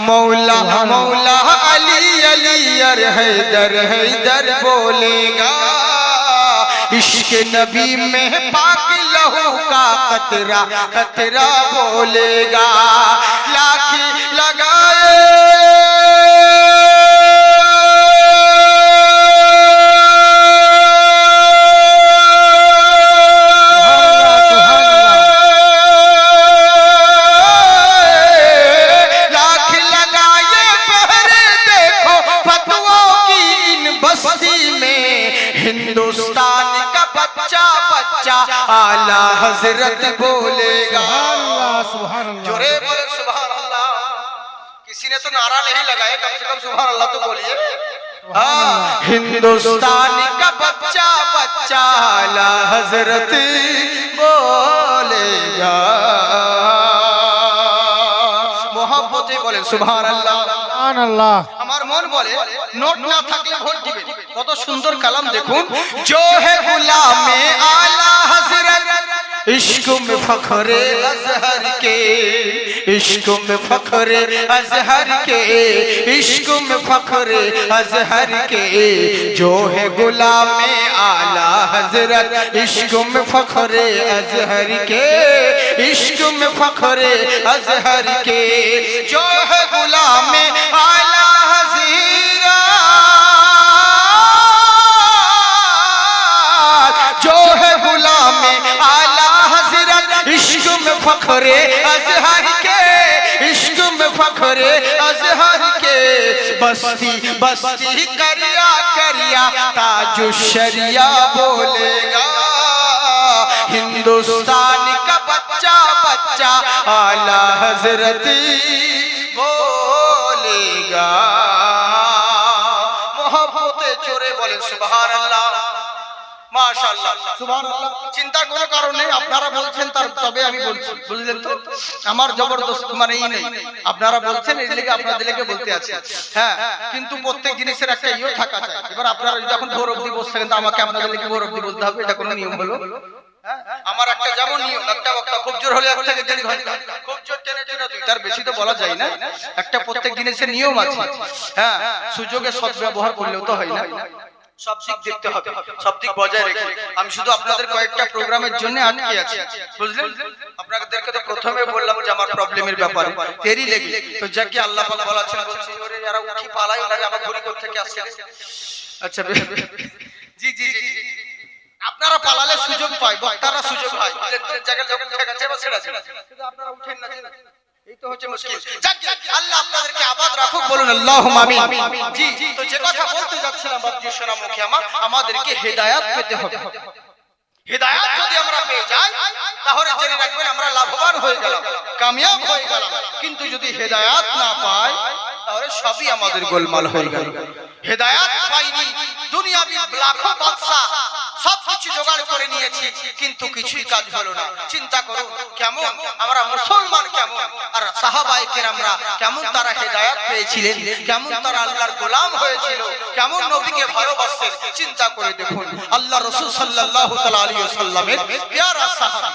मौला मौला अली अली और हैदर हैदर बोलेगा इश्क नबी में पाक लहू का कतरा कतरा बोलेगा लाखी लगाए हिंदुस्तान का बच्चा बच्चा आला हजरत बोलेगा जोरे बोले सुभान अल्लाह किसी ने तो नारा नहीं लगाया कम से कम सुभान अल्लाह तो बोलिए हाँ हिंदुस्तान का बच्चा बच्चा आला हजरत बोलेगा मोहब्बत बोले सुभान अल्लाह सुभान अल्लाह আমার মন বলে নোট না থাকলে ভোট দিবেন কত সুন্দর কালাম দেখুন जो है गुलामे आला हजरत इश्क में फखरे अजहर के इश्क में फखरे अजहर के इश्क में फखरे अजहर के जो है गुलामे आला हजरत इश्क में फखरे अजहर के इश्क में फखरे अजहर के जो है गुलामे आला जो है गुलाम आला हजरत इश्क में फखरे अजहर के इश्क में फखरे अजहर के बस्ती बस्ती करिया करिया ताजु शरिया बोलेगा हिंदुस्तान का बच्चा बच्चा आला हजरत बोलेगा मोहब्बते चोरे बोले सुभान अल्लाह মাশাআল্লাহ সুবহানাল্লাহ চিন্তা কোনো কারণ নেই আপনারা বলছেন তার তবে আমি বলছি বুঝলেন তো আমার জবরদস্ত মানেই নেই আপনারা বলছেন এই লাগি আপনাদেরকে বলতে আছে হ্যাঁ কিন্তু প্রত্যেক জিনিসের একটা ইও থাকা চাই এবার আপনারা যখন ভোর অবধি বসছেন তো আমাকে আপনাদেরকে ভোর অবধি বলতে হবে এটা কোনো নিয়ম হলো আমার একটা যেমন নিয়ম একটা বক্তা খুব জোর হলে 1 থেকে 1.5 ঘন্টা খুব জোর টেনে টেনে দুই তার বেশি তো বলা যায় না একটা প্রত্যেক জিনিসের নিয়ম আছে হ্যাঁ সুযোগে সদ্ব্যবহার করলেও তো হয় না সব দিক দেখতে হবে সব দিক বজায় রেখে আমি শুধু আপনাদের কয়েকটা প্রোগ্রামের জন্য আটকে আছি বুঝলেন আপনাদেরকে তো প্রথমে বললাম যে আমার প্রবলেমের ব্যাপারে দেরি লেগে তো যাকে আল্লাহ পাক বলেছেন বলছি ওরে যারা উঠি পালাই না আমার ঘুরি করতে থেকে আসছে আচ্ছা জি জি জি আপনারা পালালে সুযোগ পায় বক্তারা সুযোগ পায় জায়গায় লোক ঠিক আছে বা ছেড়া ছেড়া কিন্তু আপনারা উঠেন না এই তো হচ্ছে মুশকিল যাক আল্লাহ আপনাদেরকে আবাদ রাখুক বলুন আল্লাহুম্মা আমিন জি তো যে কথা বলতে যাচ্ছিলাম বাপজি সোনা মুখে আমাদেরকে হেদায়েত পেতে হবে হেদায়েত যদি আমরা পেয়ে যাই তাহলে জেনে রাখবেন আমরা লাভবান হয়ে গেলাম কামিয়াব হয়ে গেলাম কিন্তু যদি হেদায়েত না পাই তাহলে সবই আমাদের গোলমাল হয়ে গেল হেদায়েত পাইনি দুনিয়াবি লাখো বাদশা সবকিছু জোগাড় করে নিয়েছি কিন্তু কিছুই কাজ হলো না চিন্তা করুন কেমন আমরা মুসলমান কেমন আর সাহাবায়ে কেরামরা কেমন তারা হেদায়েত পেয়েছিলেন কেমন তারা আল্লাহর গোলাম হয়েছিল কেমন নবীকে ভালোবাসতেন চিন্তা করে দেখুন আল্লাহ রাসূল সাল্লাল্লাহু তাআলা আলাইহি ওয়াসাল্লামের প্যারা সাহাবী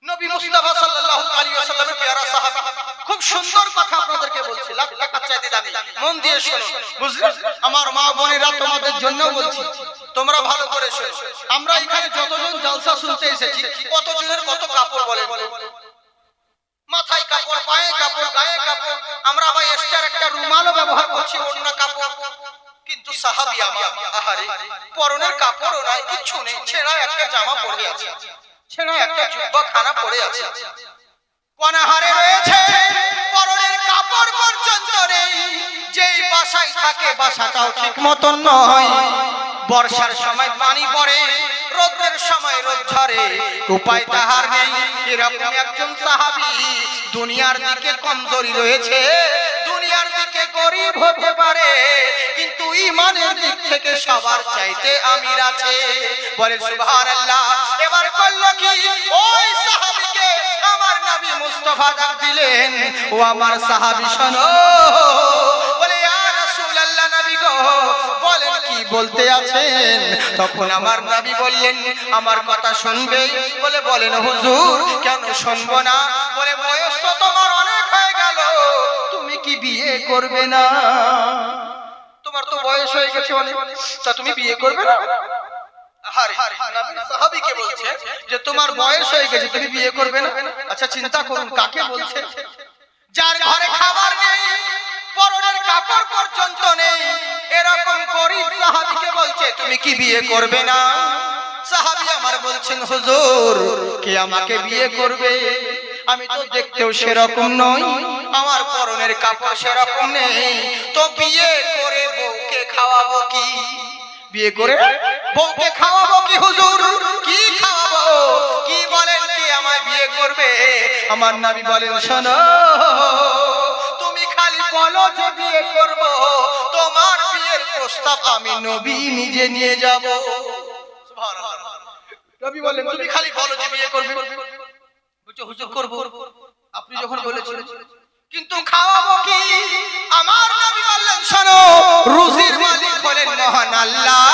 নবী মুস্তাফা সাল্লাল্লাহু আলাইহি ওয়াসাল্লামের প্যারা সাহাবী খুব সুন্দর কথা আপনাদেরকে বলছি লাখ টাকা চাইতে দামি মন দিয়ে শুনুন বুঝলেন আমার মা বোনেরা তোমাদের জন্য বলছি, তোমরা ভালো করে শোনো। আমরা এখানে যতজন জলসা শুনতে এসেছি, কতজনের কত কাপড় বলে, মাথায় কাপড়, পায়ে কাপড়, গায়ে কাপড়, আমরা আবার এক্সট্রা একটা রুমালও ব্যবহার করছি, অন্য কাপড়। কিন্তু সাহাবী আমার, আহারে, পরনের কাপড়ও নাই, কিচ্ছু নেই, ছেঁড়া একটা জামা পরে আছে, ছেঁড়া একটা জুব্বা খানা পরে আছে, অনাহারে রয়েছে, পরনের কাপড় পর্যন্ত নেই। যেই বাসায় থাকে বাসাটাও ঠিক মতন নয়, বর্ষার সময় পানি পড়ে, রোদের সময় রোদ ঝরে, উপায় তাহার নেই। এরকম একজন সাহাবী, দুনিয়ার দিকে কমজোরি রয়েছে, দুনিয়ার দিকে গরিব হতে পারে, কিন্তু ঈমানের দিক থেকে সবার চাইতে আমির আছে। বলে সুবহানাল্লাহ। এবার করল কি, ওই সাহাবীকে আমার নবী মুস্তাফা ডাক দিলেন, ও আমার সাহাবী শোনো। বলে ইয়া রাসূলুল্লাহ, নবী গো বলেন কি বলতে আছেন? তখন আমার নবী বললেন, আমার কথা শুনবে? বলে বলেন হুজুর। কেন শুনবো না? বলে বয়স তো তোমার অনেক হয়ে গেল, তুমি কি বিয়ে করবে না? তোমার তো বয়স হয়ে গেছে অনেক, তা তুমি বিয়ে করবে না? আরে নবী সাহাবীকে বলছে যে তোমার বয়স হয়ে গেছে, তুমি বিয়ে করবে না? আচ্ছা চিন্তা করুন, কাকে বলছে? যার ঘরে খাবার নেই, পরনের কাপড় পর্যন্ত নেই, এরকম গরিব সাহাবীকে বলছে তুমি কি বিয়ে করবে না? সাহাবী আমার বলছেন, হুজুর কে আমাকে বিয়ে করবে? আমি তো দেখতেও সেরকম নই, আমার পরনের কাপড় সেরকম নেই, তো বিয়ে করে বউকে খাওয়াবো কি? বিয়ে করে বউকে খাওয়াবো কি হুজুর? কি খাওয়াবো? কি বলেন, কে আমায় বিয়ে করবে? আমার নবী বলেন, শোনো, তুমি খালি বলো যে বিয়ে করব, তোমার বিয়ের প্রস্তাব আমি নবী নিজে নিয়ে যাব। সুবহানাল্লাহ। নবী বলেন, তুমি খালি বলো যে বিয়ে করবে। বলছো হুজুর করব, আপনি যখন বলেছেন, কিন্তু খাওয়াবো কি? আমার নবী বললেন, শোনো, রুজির মালিক হলেন মহান আল্লাহ,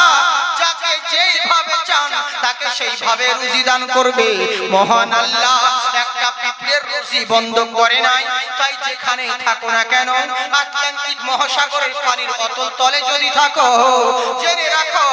যাকে যেইভাবে চান তাকে সেইভাবে রুজি দান করবে মহান আল্লাহ। একটা পিঁপড়ের রুজি বন্ধ করে নাই, তাই যেখানেই থাকো না কেন, আটলান্টিক মহাসাগরের পানির অতল তলে যদি থাকো, জেনে রাখো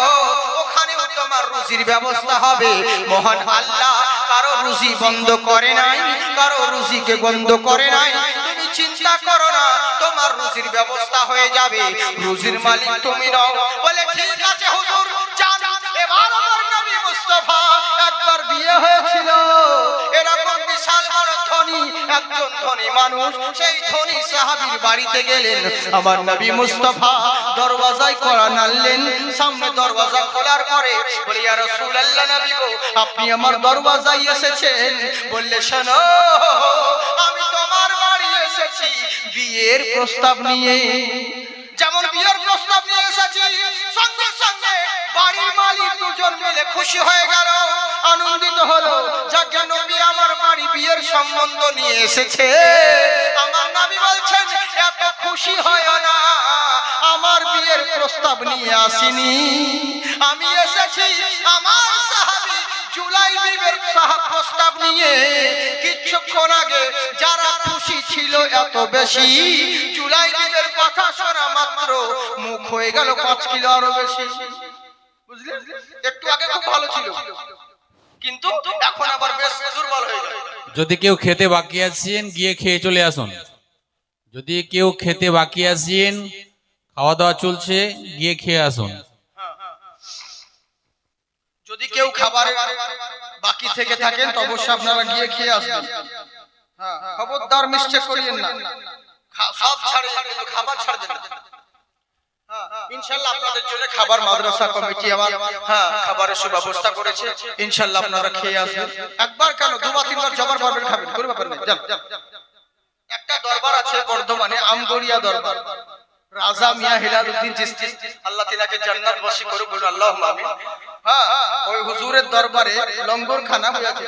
ওখানেও তোমার রুজির ব্যবস্থা হবে মহান আল্লাহ। কারো রুজি বন্ধ করে নাই, কারো রুজিকে বন্ধ করে নাই, তুমি চিন্তা করো না, তোমার রুজির ব্যবস্থা হয়ে যাবে, রুজির মালিক তুমি নও। বলে ঠিক আছে হুজুর, জান। এবার আমার নবী মুস্তাফা, একবার বিয়ে হয়েছিল, এরকম বিশাল বড় ধনী একজন ধনী মানুষ, সেই ধনী সাহাবীর বাড়িতে গেলেন আমার নবী মুস্তাফা, দরওয়াজায় কড়া নাড়লেন, সামনে দরওয়াজা খোলার পরে বলে, ইয়া রাসূলুল্লাহ, নবী গো আপনি আমার দরওয়াজায় এসেছেন। বললে, শোনো, আমি তোমার বাড়ি এসেছি বিয়ের প্রস্তাব নিয়ে। যেমন বিয়ের প্রস্তাব নিয়ে এসেছি, সঙ্গে সঙ্গে বাড়ির মালিক দুজন মিলে খুশি হয়ে গেল, আনন্দিত হলো, যাকে নবী আমার বাড়ি বিয়ের সম্বন্ধ নিয়ে এসেছে। আমার নবী বলছেন, এত খুশি হয় না, আমার বিয়ের প্রস্তাব নিয়ে আসিনি, আমি এসেছি আমার সাহাবী জুলাইবিবের প্রস্তাব নিয়ে। কিছুক্ষণ আগে যারা খুশি ছিল এত বেশি, জুলাইবিবের কথা শোনা মাত্র মুখ হয়ে গেল 5 কিলো আরো বেশি। বুঝলেন? একটু আগে খুব ভালো ছিল, কিন্তু এখন আবার বেশ দুর্বল হয়ে গেল। যদি কেউ খেতে বাকি আছেন, গিয়ে খেয়ে চলে আসুন। যদি কেউ খেতে বাকি আছেন, খাওয়া দাওয়া চলছে, গিয়ে খেয়ে আসুন। যদি কেউ খাবারে বাকি থেকে থাকেন তো অবশ্যই আপনারা গিয়ে খেয়ে আসবেন। হ্যাঁ, খবরদার মিস্টেক করিয়েন না, সব ছাড়ে কিন্তু খাবার ছাড়বেন না। ইনশাআল্লাহ আপনাদের জন্য খাবার মাদ্রাসা কমিটি আমার খাবারের সুব্যবস্থা করেছে, ইনশাআল্লাহ আপনারা খেয়ে আসবেন। একবার কেন, দুবার তিনবার জবার পারবেন, খাবেন, কোনো ব্যাপার নেই। যান। একটা দরবার আছে বর্ধমানে, আমগড়িয়া দরবার, রাজা মিয়া হেলালউদ্দিন চিশতি, আল্লাহ তিনাকে জান্নাতবাসী করুক, বলুন আল্লাহুম্মা আমিন। ওই হুজুরের দরবারে লঙ্গর খানা হয়েছে,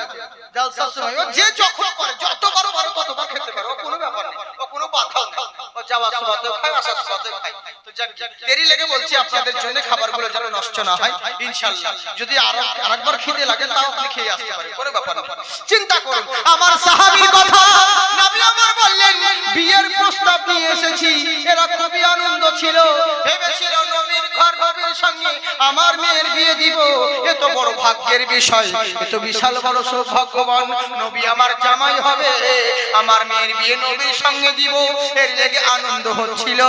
জলসার সময় যে যখন পারে, যতবার পারো ততবার খেতে পারো, কোনো ব্যাপার নেই, কোনো বাধা নেই। যাওয়ার সময়তেও খাই, আসার সময়তেও খাই। তো যাক, দেরি লেগে বলছি আপনাদের জন্য খাবারগুলো যেন নষ্ট না হয় ইনশাআল্লাহ। যদি আরেকবার খিদে লাগে তাও আপনি খেয়ে আসতে পারেন, কোনো ব্যাপার না। চিন্তা করুন আমার সাহাবীর কথা। নবী আমার বললেন বিয়ের প্রস্তাব নিয়ে এসেছি, এরা খুবই আনন্দ ছিল, ভেবেছিল নবীর ঘর নবীর সঙ্গে আমার মেয়ের বিয়ে দিব। এত বড় ভাগ্যের বিষয়, এত বিশাল বড় সৌভাগ্যবান, নবী আমার জামাই হবে, আমার মেয়ের বিয়ে নবীর সঙ্গে দিব, এর লেগে আনন্দ হচ্ছিল।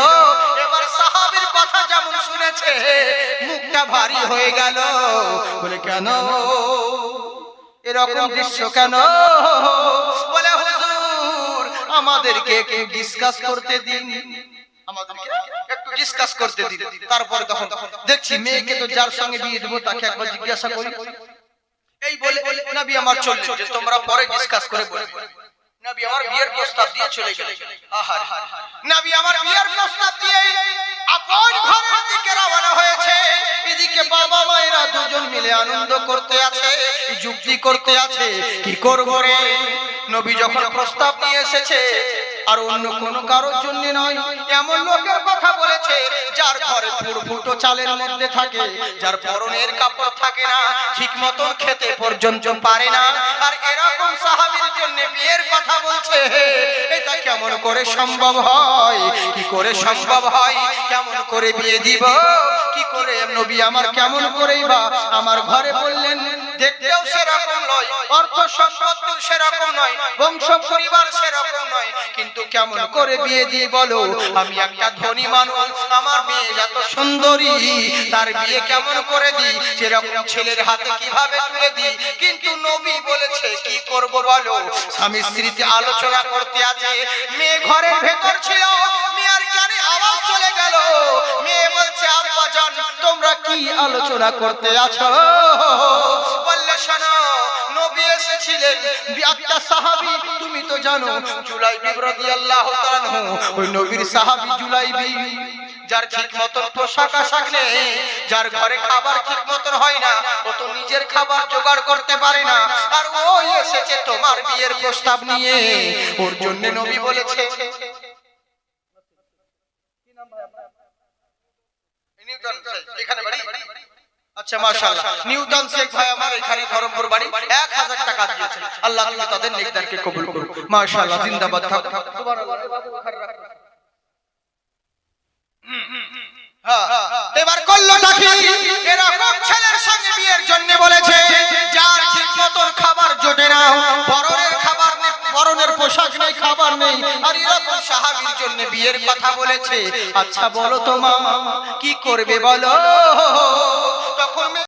এবার সাহাবীর কথা যেমন শুনেছে মুখটা ভারী হয়ে গেল, বলে কেন এরকম দৃশ্য কেন? বলে হুজুর আমাদেরকে একটু ডিসকাস করতে দিন, আমাদেরকে একটু ডিসকাস করতে দিন। তারপরে তখন দেখছি মেয়েকে তো যার সঙ্গে বিয়ে দেবো তাকে একবার জিজ্ঞাসা করি। এই বলে নবী আমার চললেন যে তোমরা পরে ডিসকাস করে বলবে। নবী আমার বিয়ের প্রস্তাব দিয়ে চলে গেলেন। আহার নবী আমার বিয়ের প্রস্তাব দিয়ে আপন ঘরের দিকে রওনা হয়েছে। এদিকে বাবা মায়েরা দুজন মিলে আনন্দ করতে আছে, যুক্তি করতে আছে, কি করব রে? নবী যখন প্রস্তাব নিয়ে এসেছে আর অন্য কোনো কারোর জন্য নয়, এমন লোকের কথা বলেছে যার ঘরে ফুটো চালের মধ্যে থাকে, যার পরনের কাপড় থাকে না, ঠিক মতন খেতে পর্যন্ত পারে না, আর এরকম সাহাবীর জন্য বিয়ের কথা বলছে। এটা কেমন করে সম্ভব হয়? কি করে সম্ভব হয়? কেমন করে বিয়ে দিব? কি করে নবী আমার কেমন করেই বা আমার ঘরে বললেন? দেখতেও সেরকম নয়, অর্থ সম্পত্তি সেরকম নয়, বংশ পরিবার সেরকম নয়, কিন্তু কেমন করে বিয়ে দিয়ে বলো? আমি একটা ধনী মানুষ, আমার মেয়ে এত সুন্দরী, তার বিয়ে কেমন করে দিই? সেরকম ছেলের হাতে কিভাবে তুলে দিই? কিন্তু নবী বলেছে কি করব বলো? স্বামী স্ত্রীতে আলোচনা করতে আছে, মেয়ে ঘরের ভেতর ছিল, মেয়ের কানে আওয়াজ চলে গেল, মেয়ে বলছে আব্বা জান তোমরা কি আলোচনা করতে আছো? বললে শোনো নবী এসেছিলেন, একটা সাহাবী তুমি তো জানো জুলাইবি রাদিয়াল্লাহু তাআলা আনহু, ওই নবীর সাহাবী জুলাইবি, যার ঠিক মতন পোশাক আশাক নেই, যার ঘরে খাবার ঠিক মতন হয় না, ও তো নিজের খাবার জোগাড় করতে পারে না, আর ও এসেছে তোমার বিয়ের প্রস্তাব নিয়ে। ওর জন্য নবী বলেছে নিউটন এখানে বাড়ি। আচ্ছা মাশাআল্লাহ, নিউটন শেখ ভাই আমার এখানে ধরমপুর বাড়ি, 1000 টাকা দিয়েছেন। আল্লাহ তুমি তাদের নেকদারকে কবুল করুন। মাশাআল্লাহ, জিন্দাবাদ থাক। সুবহানাল্লাহ। এবার করলোটা কি? এরকম ছেলের সঙ্গে বিয়ের জন্য বলেছে যার ঠিক মতন খাবার জোটে না, পরনের খাবার নেই, পরনের পোশাক নেই, খাবার নেই, আর এরকম সাহাবীর জন্য বিয়ের কথা বলেছে। আচ্ছা বলো তো মা কি করবে বলো? তখন